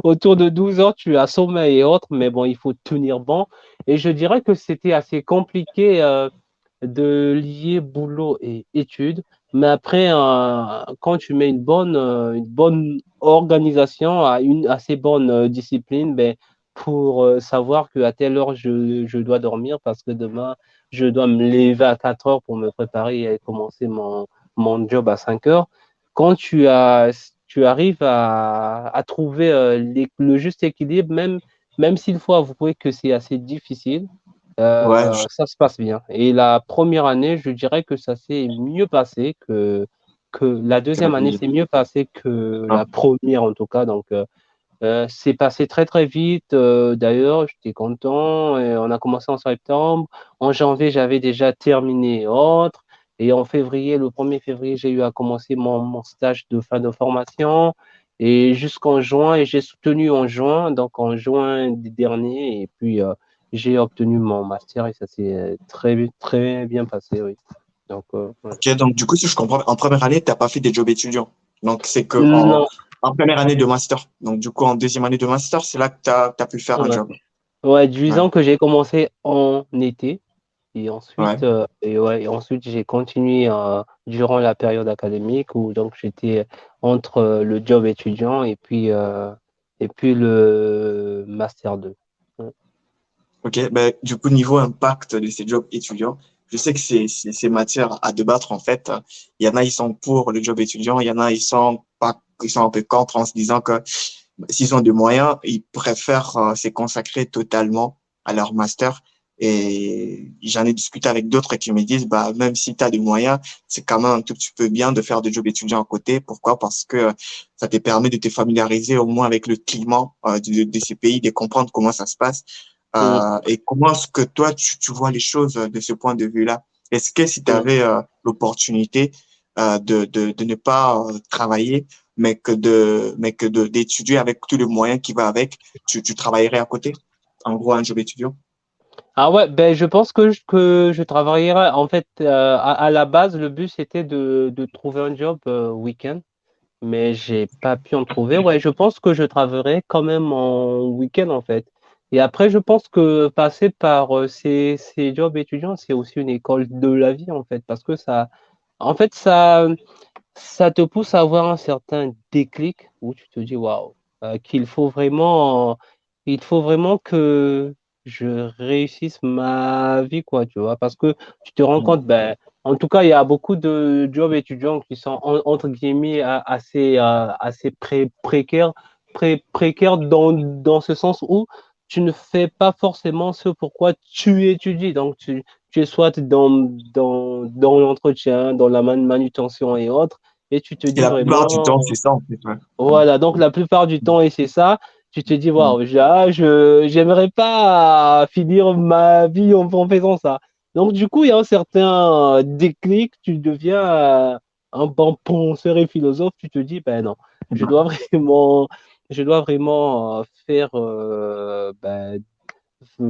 autour de 12 heures, tu as sommeil et autres, mais bon, il faut tenir bon. Et je dirais que c'était assez compliqué de lier boulot et études. Mais après, quand tu mets une bonne organisation, à une assez bonne discipline, ben, pour savoir qu'à telle heure, je dois dormir parce que demain, je dois me lever à 4 heures pour me préparer et commencer mon job à 5 heures. Quand tu arrives à trouver le juste équilibre, même s'il faut avouer que c'est assez difficile, Ouais, ça se passe bien. Et la première année, je dirais que ça s'est mieux passé que la deuxième année, c'est mieux passé que la première en tout cas. Donc, c'est passé très très vite. D'ailleurs, j'étais content. Et on a commencé en septembre. En janvier, j'avais déjà terminé autre. Et en février, le 1er février, j'ai eu à commencer mon stage de fin de formation. Et jusqu'en juin, et j'ai soutenu en juin, donc en juin dernier, et puis j'ai obtenu mon master et ça s'est très bien passé, oui. Donc, ouais. Ok, donc du coup, si je comprends, en première année, t'as pas fait des jobs étudiants. Donc c'est que Non, en première année de master. Donc du coup, en deuxième année de master, c'est là que t'as pu faire un ouais. job. Ouais, Ouais, disons que j'ai commencé en été ouais. et ensuite j'ai continué durant la période académique où donc j'étais entre le job étudiant et puis le master 2. Ouais. Ok, ben, du coup, niveau impact de ces jobs étudiants, je sais que c'est matière à débattre en fait. Il y en a, ils sont pour le job étudiant, il y en a, ils sont pas, ils sont un peu contre en se disant que s'ils ont des moyens, ils préfèrent se consacrer totalement à leur master. Et j'en ai discuté avec d'autres qui me disent, bah, même si tu as des moyens, c'est quand même un tout petit peu bien de faire des jobs étudiants à côté. Pourquoi? Parce que ça te permet de te familiariser au moins avec le climat de ces pays, de comprendre comment ça se passe. Mm, Et comment est-ce que toi, tu vois les choses de ce point de vue-là? Est-ce que si tu mm. avais l'opportunité de ne pas travailler, d'étudier avec tous les moyens qui va avec, tu travaillerais à côté? En gros, un job étudiant? Ah ouais, ben je pense que je travaillerai. En fait, à la base, le but c'était de trouver un job week-end, mais j'ai pas pu en trouver. Ouais, je pense que je travaillerai quand même en week-end en fait. Et après, je pense que passer par ces jobs étudiants, c'est aussi une école de la vie en fait, parce que en fait, ça te pousse à avoir un certain déclic où tu te dis, waouh, qu'il faut vraiment, il faut vraiment que je réussisse ma vie, quoi, tu vois, parce que tu te rends Mm. compte, ben, en tout cas, il y a beaucoup de jobs étudiants qui sont, entre guillemets, assez précaires, précaires dans ce sens où tu ne fais pas forcément ce pourquoi tu étudies. Donc, tu es soit dans l'entretien, dans la manutention et autres, et tu te Et dis la plupart du temps, vraiment, c'est ça, en fait. Ouais. voilà, donc la plupart du temps, et c'est ça, tu te dis, Mm. waouh, j'aimerais pas finir ma vie en faisant ça. Donc, du coup, il y a un certain déclic, tu deviens un bon penseur et philosophe, tu te dis, ben non, je Mm. dois vraiment, je dois vraiment faire,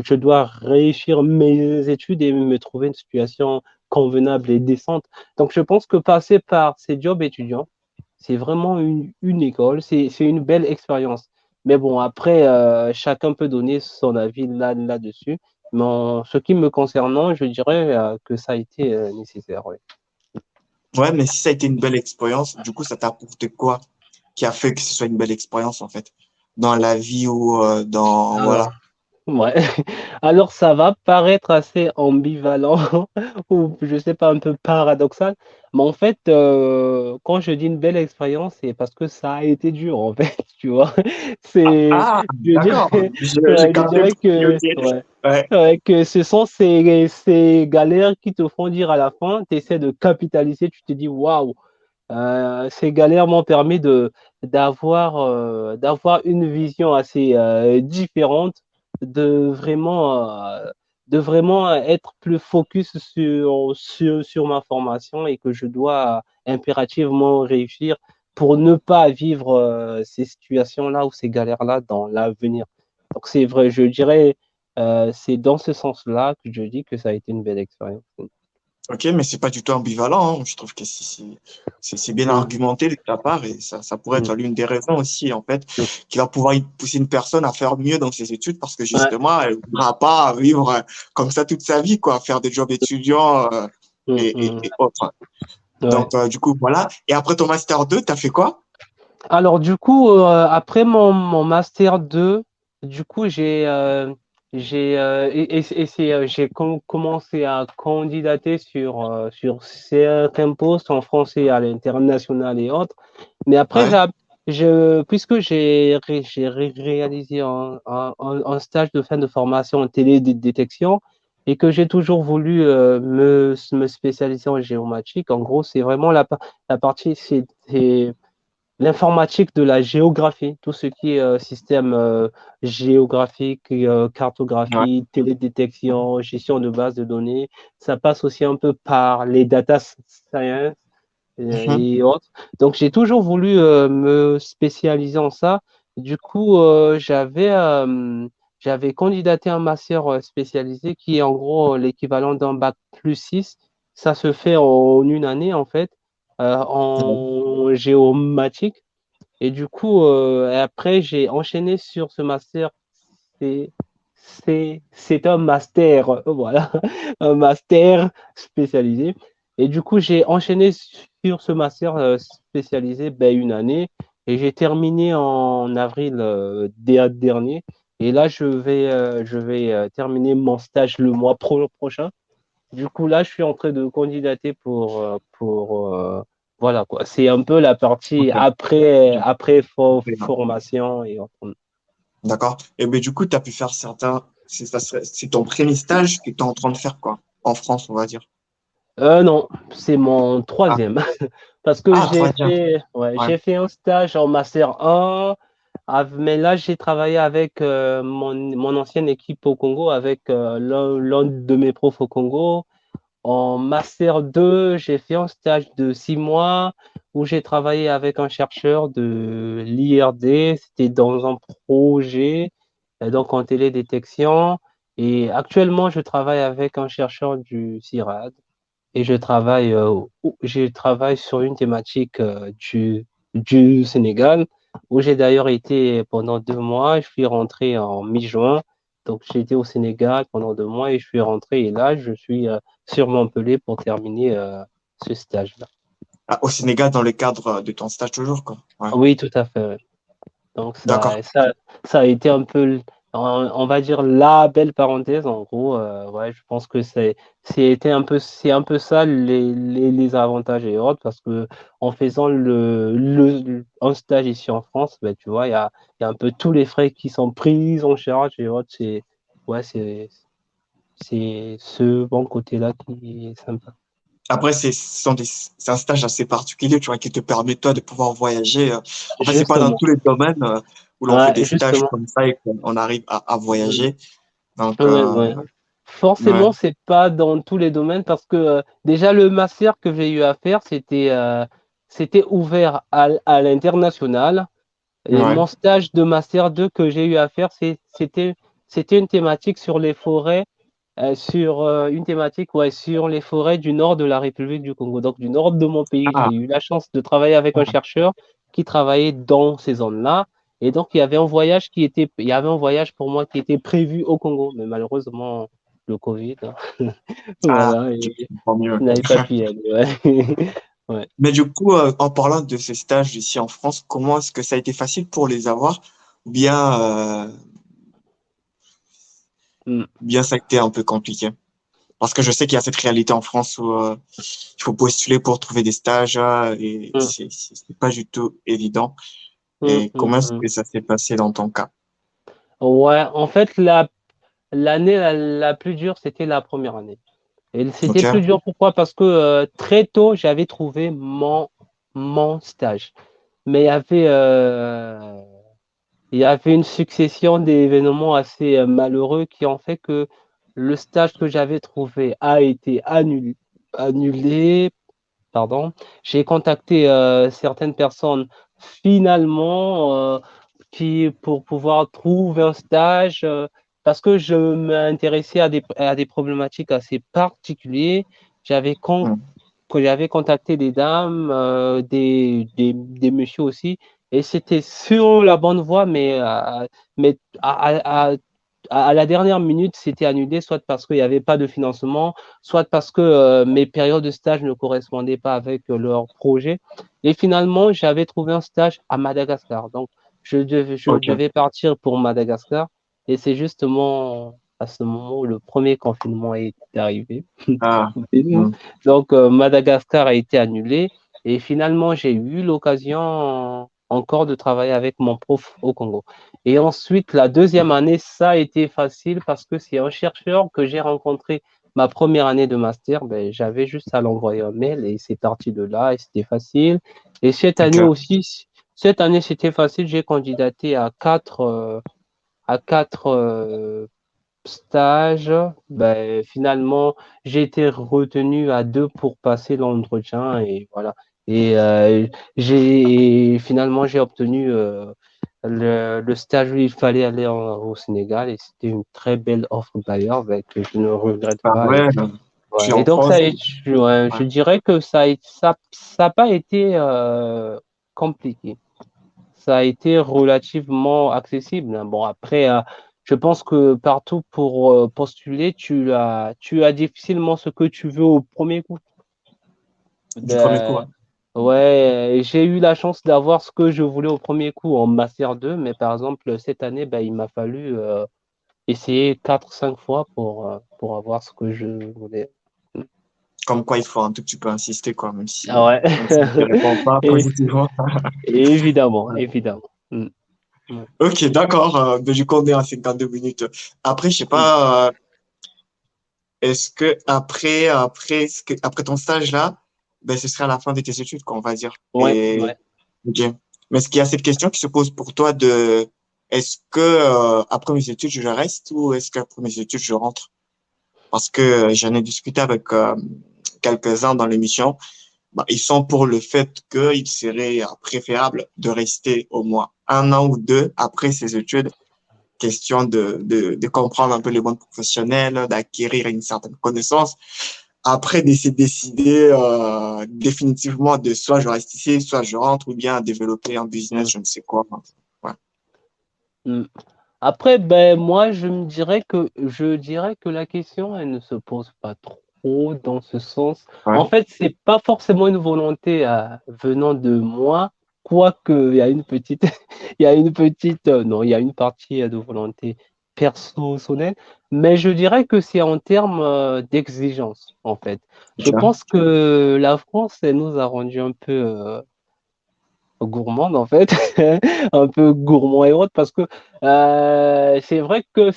je dois réussir mes études et me trouver une situation convenable et décente. Donc, je pense que passer par ces jobs étudiants, c'est vraiment une école, c'est une belle expérience. Mais bon, après, chacun peut donner son avis là-dessus. Mais ce qui me concernant, je dirais que ça a été nécessaire. Ouais. Ouais, mais si ça a été une belle expérience, du coup, ça t'a apporté quoi qui a fait que ce soit une belle expérience, en fait, dans la vie ou voilà. Alors, ouais. Alors, ça va paraître assez ambivalent ou je sais pas, un peu paradoxal, mais en fait, quand je dis une belle expérience, c'est parce que ça a été dur, en fait, tu vois. C'est, Ah, je d'accord. dirais, J'ai ouais, je capté dirais ce que tu veux que, dire. ouais, Ouais. ouais, que ce sont ces galères qui te font dire à la fin, tu essaies de capitaliser, tu te dis, waouh, ces galères m'ont permis d'avoir une vision assez différente, de vraiment, de vraiment être plus focus sur ma formation et que je dois impérativement réussir pour ne pas vivre ces situations-là ou ces galères-là dans l'avenir. Donc c'est vrai, je dirais, c'est dans ce sens-là que je dis que ça a été une belle expérience. Ok, mais c'est pas du tout ambivalent, hein. Je trouve que c'est bien Mm, argumenté de ta part et ça pourrait mm, être l'une des raisons aussi, en fait, mm. qui va pouvoir y pousser une personne à faire mieux dans ses études parce que Ouais. justement, elle ne voudra pas vivre comme ça toute sa vie, quoi, faire des jobs étudiants Mm, mm. et autres. Ouais. Donc, du coup, voilà. Et après ton master 2, tu as fait quoi? Alors, du coup, après mon Master 2, du coup, j'ai commencé à candidater sur certains postes en français à l'international et autres. Mais après, Ouais. puisque j'ai réalisé un stage de fin de formation en télédétection et que j'ai toujours voulu me spécialiser en géomatique, en gros, c'est vraiment la partie, c'est l'informatique de la géographie, tout ce qui est système géographique, Ouais. cartographie, télédétection, gestion de bases de données, ça passe aussi un peu par les data science Mhm. et autres. Donc, j'ai toujours voulu me spécialiser en ça. Du coup, j'avais candidaté un master spécialisé qui est en gros l'équivalent d'un bac plus 6. Ça se fait en une année, en fait, en géomatique. Et du coup, après, j'ai enchaîné sur ce master. C'est, c'est un master, voilà, un master spécialisé. Et du coup, j'ai enchaîné sur ce master spécialisé ben, une année et j'ai terminé en avril dernier. Et là, je vais terminer mon stage le mois prochain. Du coup, là, je suis en train de candidater voilà quoi. C'est un peu la partie Ok. après Ok. formation et autres. D'accord. Et ben du coup, tu as pu faire certains. C'est ton premier stage que tu es en train de faire, quoi. En France, on va dire. Non, c'est mon Ah, troisième. Parce que ah troisième. Ouais. j'ai fait un stage en Master 1, mais là, j'ai travaillé avec mon ancienne équipe au Congo, avec l'un de mes profs au Congo. En Master 2, j'ai fait un stage de 6 mois où j'ai travaillé avec un chercheur de l'IRD. C'était dans un projet, donc en télédétection. Et actuellement, je travaille avec un chercheur du CIRAD et je travaille sur une thématique du Sénégal, où j'ai d'ailleurs été pendant 2 mois. Je suis rentré en mi-juin. Donc, j'ai été au Sénégal pendant 2 mois et je suis rentré. Et là, je suis sur Montpellier pour terminer ce stage-là. Ah, au Sénégal, dans le cadre de ton stage toujours, quoi. Ouais. Oui, tout à fait. Ouais. Donc, D'accord. ça a été un peu, on va dire, la belle parenthèse. En gros, ouais, je pense que c'est un peu ça les avantages et autres, parce que en faisant un stage ici en France, ben, tu vois, il y a un peu tous les frais qui sont pris en charge et autres. Ouais, c'est ce bon côté-là qui est sympa. Après, c'est un stage assez particulier, tu vois, qui te permet, toi, de pouvoir voyager. En fait, c'est pas dans Justement. tous les domaines où l'on fait Ouais, des stages justement. comme ça et qu'on arrive à voyager. Donc, Ouais, ouais. ouais. Forcément, c'est pas dans tous les domaines parce que déjà le master que j'ai eu à faire, c'était ouvert à l'international. Et Ouais. mon stage de master 2 que j'ai eu à faire, c'était une thématique sur les forêts, une thématique ouais, sur les forêts du nord de la République du Congo, donc du nord de mon pays. Ah, J'ai eu la chance de travailler avec un chercheur qui travaillait dans ces zones-là. Et donc, il y avait un voyage pour moi qui était prévu au Congo, mais malheureusement, le Covid, hein, ah, voilà, je et comprends mieux. je n'avais pas pu y aller. Ouais. Ouais. Mais du coup, en parlant de ces stages ici en France, comment est-ce que ça a été facile pour les avoir? Ou Mm. bien ça a été un peu compliqué? Parce que je sais qu'il y a cette réalité en France où il faut postuler pour trouver des stages et Mm. c'est pas du tout évident. Mm. Et Mm. comment est-ce Mm. que ça s'est passé dans ton cas? Ouais, en fait, l'année la plus dure, c'était la première année. Et c'était plus Ok. dur, pourquoi? Parce que très tôt, j'avais trouvé mon stage. Mais il y avait une succession d'événements assez malheureux qui ont fait que le stage que j'avais trouvé a été annulé, pardon. J'ai contacté certaines personnes finalement pour pouvoir trouver un stage parce que je m'intéressais à des problématiques assez particulières. J'avais con- Hmm. que j'avais contacté des dames, des messieurs aussi, et c'était sur la bonne voie, mais à la dernière minute, c'était annulé, soit parce qu'il n'y avait pas de financement, soit parce que mes périodes de stage ne correspondaient pas avec leur projet. Et finalement, j'avais trouvé un stage à Madagascar. Donc, je Ok. devais partir pour Madagascar, et c'est justement à ce moment où le premier confinement est arrivé. Ah. Et nous, Hmm. donc, Madagascar a été annulé et finalement, j'ai eu l'occasion encore de travailler avec mon prof au Congo. Et ensuite, la deuxième année, ça a été facile parce que c'est un chercheur que j'ai rencontré ma première année de master. Ben, j'avais juste à l'envoyer un mail et c'est parti de là et c'était facile. Et Ok. cette année, c'était facile. J'ai candidaté à quatre stage, ben, finalement, j'ai été retenu à deux pour passer l'entretien et voilà. Finalement, j'ai obtenu le stage où il fallait aller au Sénégal et c'était une très belle offre d'ailleurs, que je ne regrette Bah pas. ouais, tu es Ouais, et en donc, France. ouais, Ouais. je dirais que ça a pas été compliqué. Ça a été relativement accessible, hein. Bon, après, je pense que partout pour postuler, tu as difficilement ce que tu veux au premier coup. Du premier coup, De- ouais. ouais, j'ai eu la chance d'avoir ce que je voulais au premier coup en Master 2, mais par exemple, cette année, ben, il m'a fallu essayer 4, 5 fois pour avoir ce que je voulais. Comme quoi, il faut un tout petit peu insister, quoi, Ah ouais, même si tu ne réponds pas Et- positivement. évidemment, évidemment. Mm, mm, Ok, d'accord. Ben, du coup, on est à 52 minutes. Après, je sais mm. pas, est-ce que après ton stage là, ben, ce serait à la fin de tes études, quoi, on va dire. Ouais, ouais. Ok. Mais est-ce qu'il y a cette question qui se pose pour toi de, est-ce que après mes études je reste ou est-ce qu'après mes études je rentre? Parce que j'en ai discuté avec quelques-uns dans l'émission. Bah, ils sont pour le fait qu'il serait préférable de rester au moins 1 an ou 2 après ses études, question de comprendre un peu le monde professionnel, d'acquérir une certaine connaissance. Après, de se décider définitivement de soit je reste ici, soit je rentre, ou bien développer un business, Mm, je ne sais quoi. Ouais. mm. Après, ben moi, je dirais que la question, elle ne se pose pas trop dans ce sens. En Ouais. fait, c'est pas forcément une volonté venant de moi, quoique il y a une petite, il y a une petite, non, il y a une partie de volonté personnelle, mais je dirais que c'est en termes d'exigence, en fait. Je Ok. pense que la France, elle nous a rendu un peu gourmande en fait, un peu gourmand et autres, parce que c'est vrai que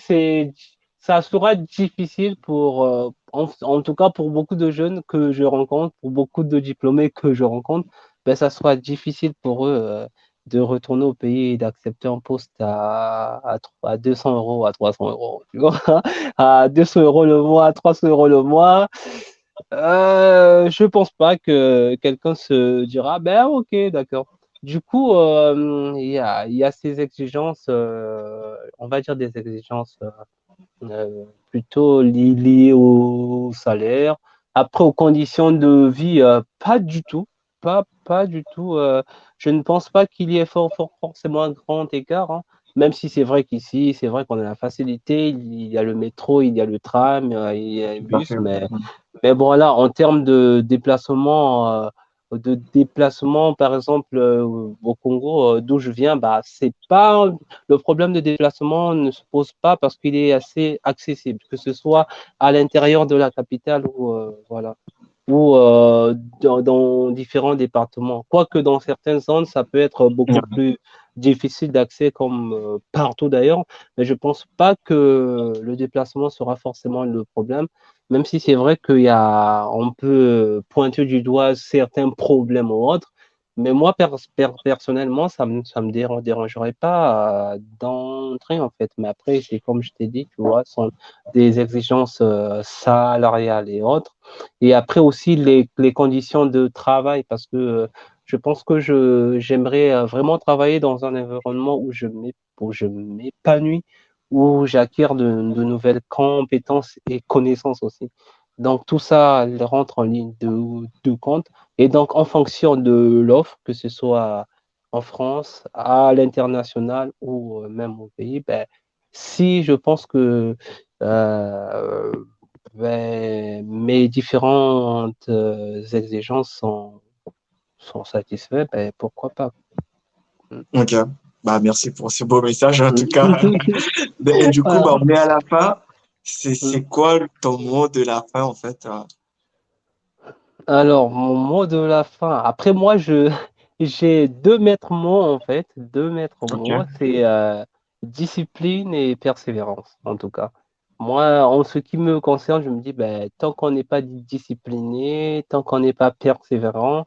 ça sera difficile en tout cas pour beaucoup de jeunes que je rencontre, pour beaucoup de diplômés que je rencontre, ben, ça sera difficile pour eux de retourner au pays et d'accepter un poste à 200 euros, à 300 euros, tu vois, à 200 euros le mois, à 300 euros le mois. Je pense pas que quelqu'un se dira, ben ok, d'accord. Du coup, il y a ces exigences, on va dire des exigences plutôt liées au salaire. Après, aux conditions de vie, pas du tout. Pas du tout. Je ne pense pas qu'il y ait forcément un grand écart, hein. Même si c'est vrai qu'ici, c'est vrai qu'on a la facilité, il y a le métro, il y a le tram, il y a le Tout à bus, fait. mais bon, là, en termes de déplacement, par exemple, au Congo, d'où je viens, bah, c'est pas le problème de déplacement ne se pose pas parce qu'il est assez accessible, que ce soit à l'intérieur de la capitale ou voilà, ou dans différents départements. Quoique dans certaines zones, ça peut être beaucoup Ouais. plus difficile d'accès comme partout d'ailleurs, mais je pense pas que le déplacement sera forcément le problème, même si c'est vrai on peut pointer du doigt certains problèmes ou autres, mais moi, personnellement, ça me dérangerait pas d'entrer, en fait. Mais après, c'est comme je t'ai dit, tu vois, ce sont des exigences salariales et autres. Et après aussi les conditions de travail, parce que je pense que j'aimerais vraiment travailler dans un environnement où je m'épanouis, où j'acquiers de nouvelles compétences et connaissances aussi. Donc tout ça elle rentre en ligne de compte. Et donc en fonction de l'offre, que ce soit en France, à l'international ou même au pays, ben, si je pense que euh, mes différentes exigences sont satisfaites, ben, pourquoi pas. Ok. Bah, merci pour ce beau message, en tout cas. Et du coup, bah, Voilà. on est à la fin. C'est quoi ton mot de la fin, en fait? Alors, mon mot de la fin. Après, moi, j'ai deux maîtres mots, en fait. Deux maîtres mots, Ok. c'est discipline et persévérance, en tout cas. Moi, en ce qui me concerne, je me dis, ben, tant qu'on n'est pas discipliné, tant qu'on n'est pas persévérant,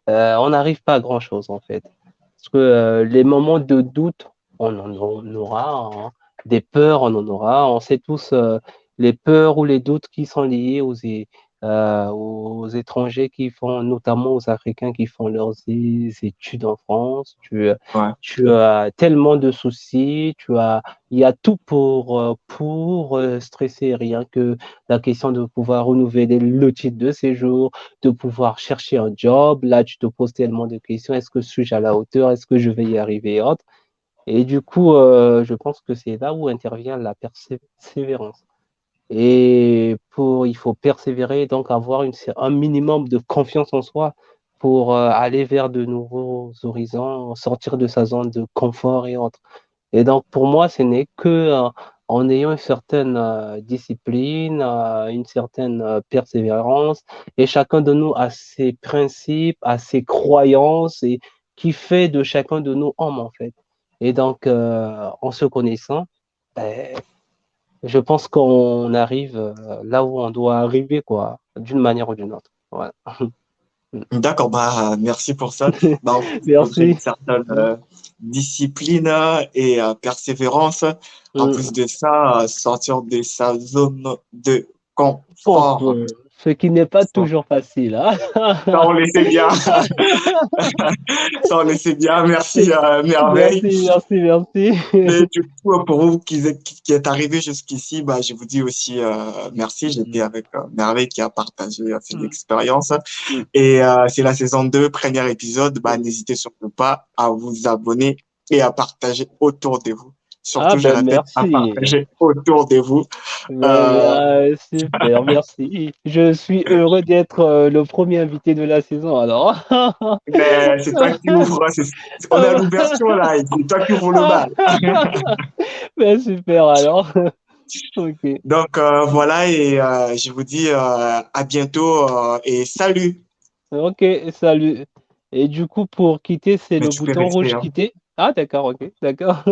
on n'arrive pas à grand-chose, en fait. Parce que les moments de doute, on en aura, hein. Des peurs, on en aura. On sait tous les peurs ou les doutes qui sont liés aux étrangers qui font, notamment aux Africains qui font leurs études en France. Ouais. Tu as tellement de soucis, il y a tout pour stresser, rien que la question de pouvoir renouveler le titre de séjour, de pouvoir chercher un job. Là, tu te poses tellement de questions. Est-ce que suis-je à la hauteur? Est-ce que je vais y arriver et autres? Et du coup, je pense que c'est là où intervient la persévérance. Il faut persévérer, donc avoir un minimum de confiance en soi pour aller vers de nouveaux horizons, sortir de sa zone de confort et autres. Et donc, pour moi, ce n'est que en ayant une certaine discipline, une certaine persévérance, et chacun de nous a ses principes, a ses croyances, et qui fait de chacun de nous homme, en fait. Et donc, en se connaissant, ben, je pense qu'on arrive là où on doit arriver, quoi, d'une manière ou d'une autre. Voilà. D'accord, bah, merci pour ça. Bah, en fait, il faudrait une Merci. certaine discipline et persévérance. En plus Mm. de ça, sortir de sa zone de confort. Confort. Ce qui n'est pas toujours facile, hein? Ça, on le sait bien. Ça, on le sait bien. Merci, Merveille. Merci, merci, merci. Mais du coup, pour vous qui êtes arrivé jusqu'ici, bah, je vous dis aussi merci. J'étais Mm, avec Merveille qui a partagé ses mm, expériences. mm, Et c'est la saison 2, premier épisode. Bah, mm. n'hésitez surtout pas à vous abonner et à partager autour de vous. Ah Surtout, je ben répète, à merci. partager autour de vous. Euh, Super, merci. Je suis heureux d'être le premier invité de la saison, alors. mais c'est toi qui ouvres. On est à l'ouverture là. Et c'est toi qui ouvres le bal. Ben super, alors. Ok. Donc voilà, et je vous dis à bientôt et salut. Ok, salut. Et du coup, pour quitter, c'est Mais le tu peux bouton rester, rouge hein. quitter. Ah, d'accord, ok, d'accord.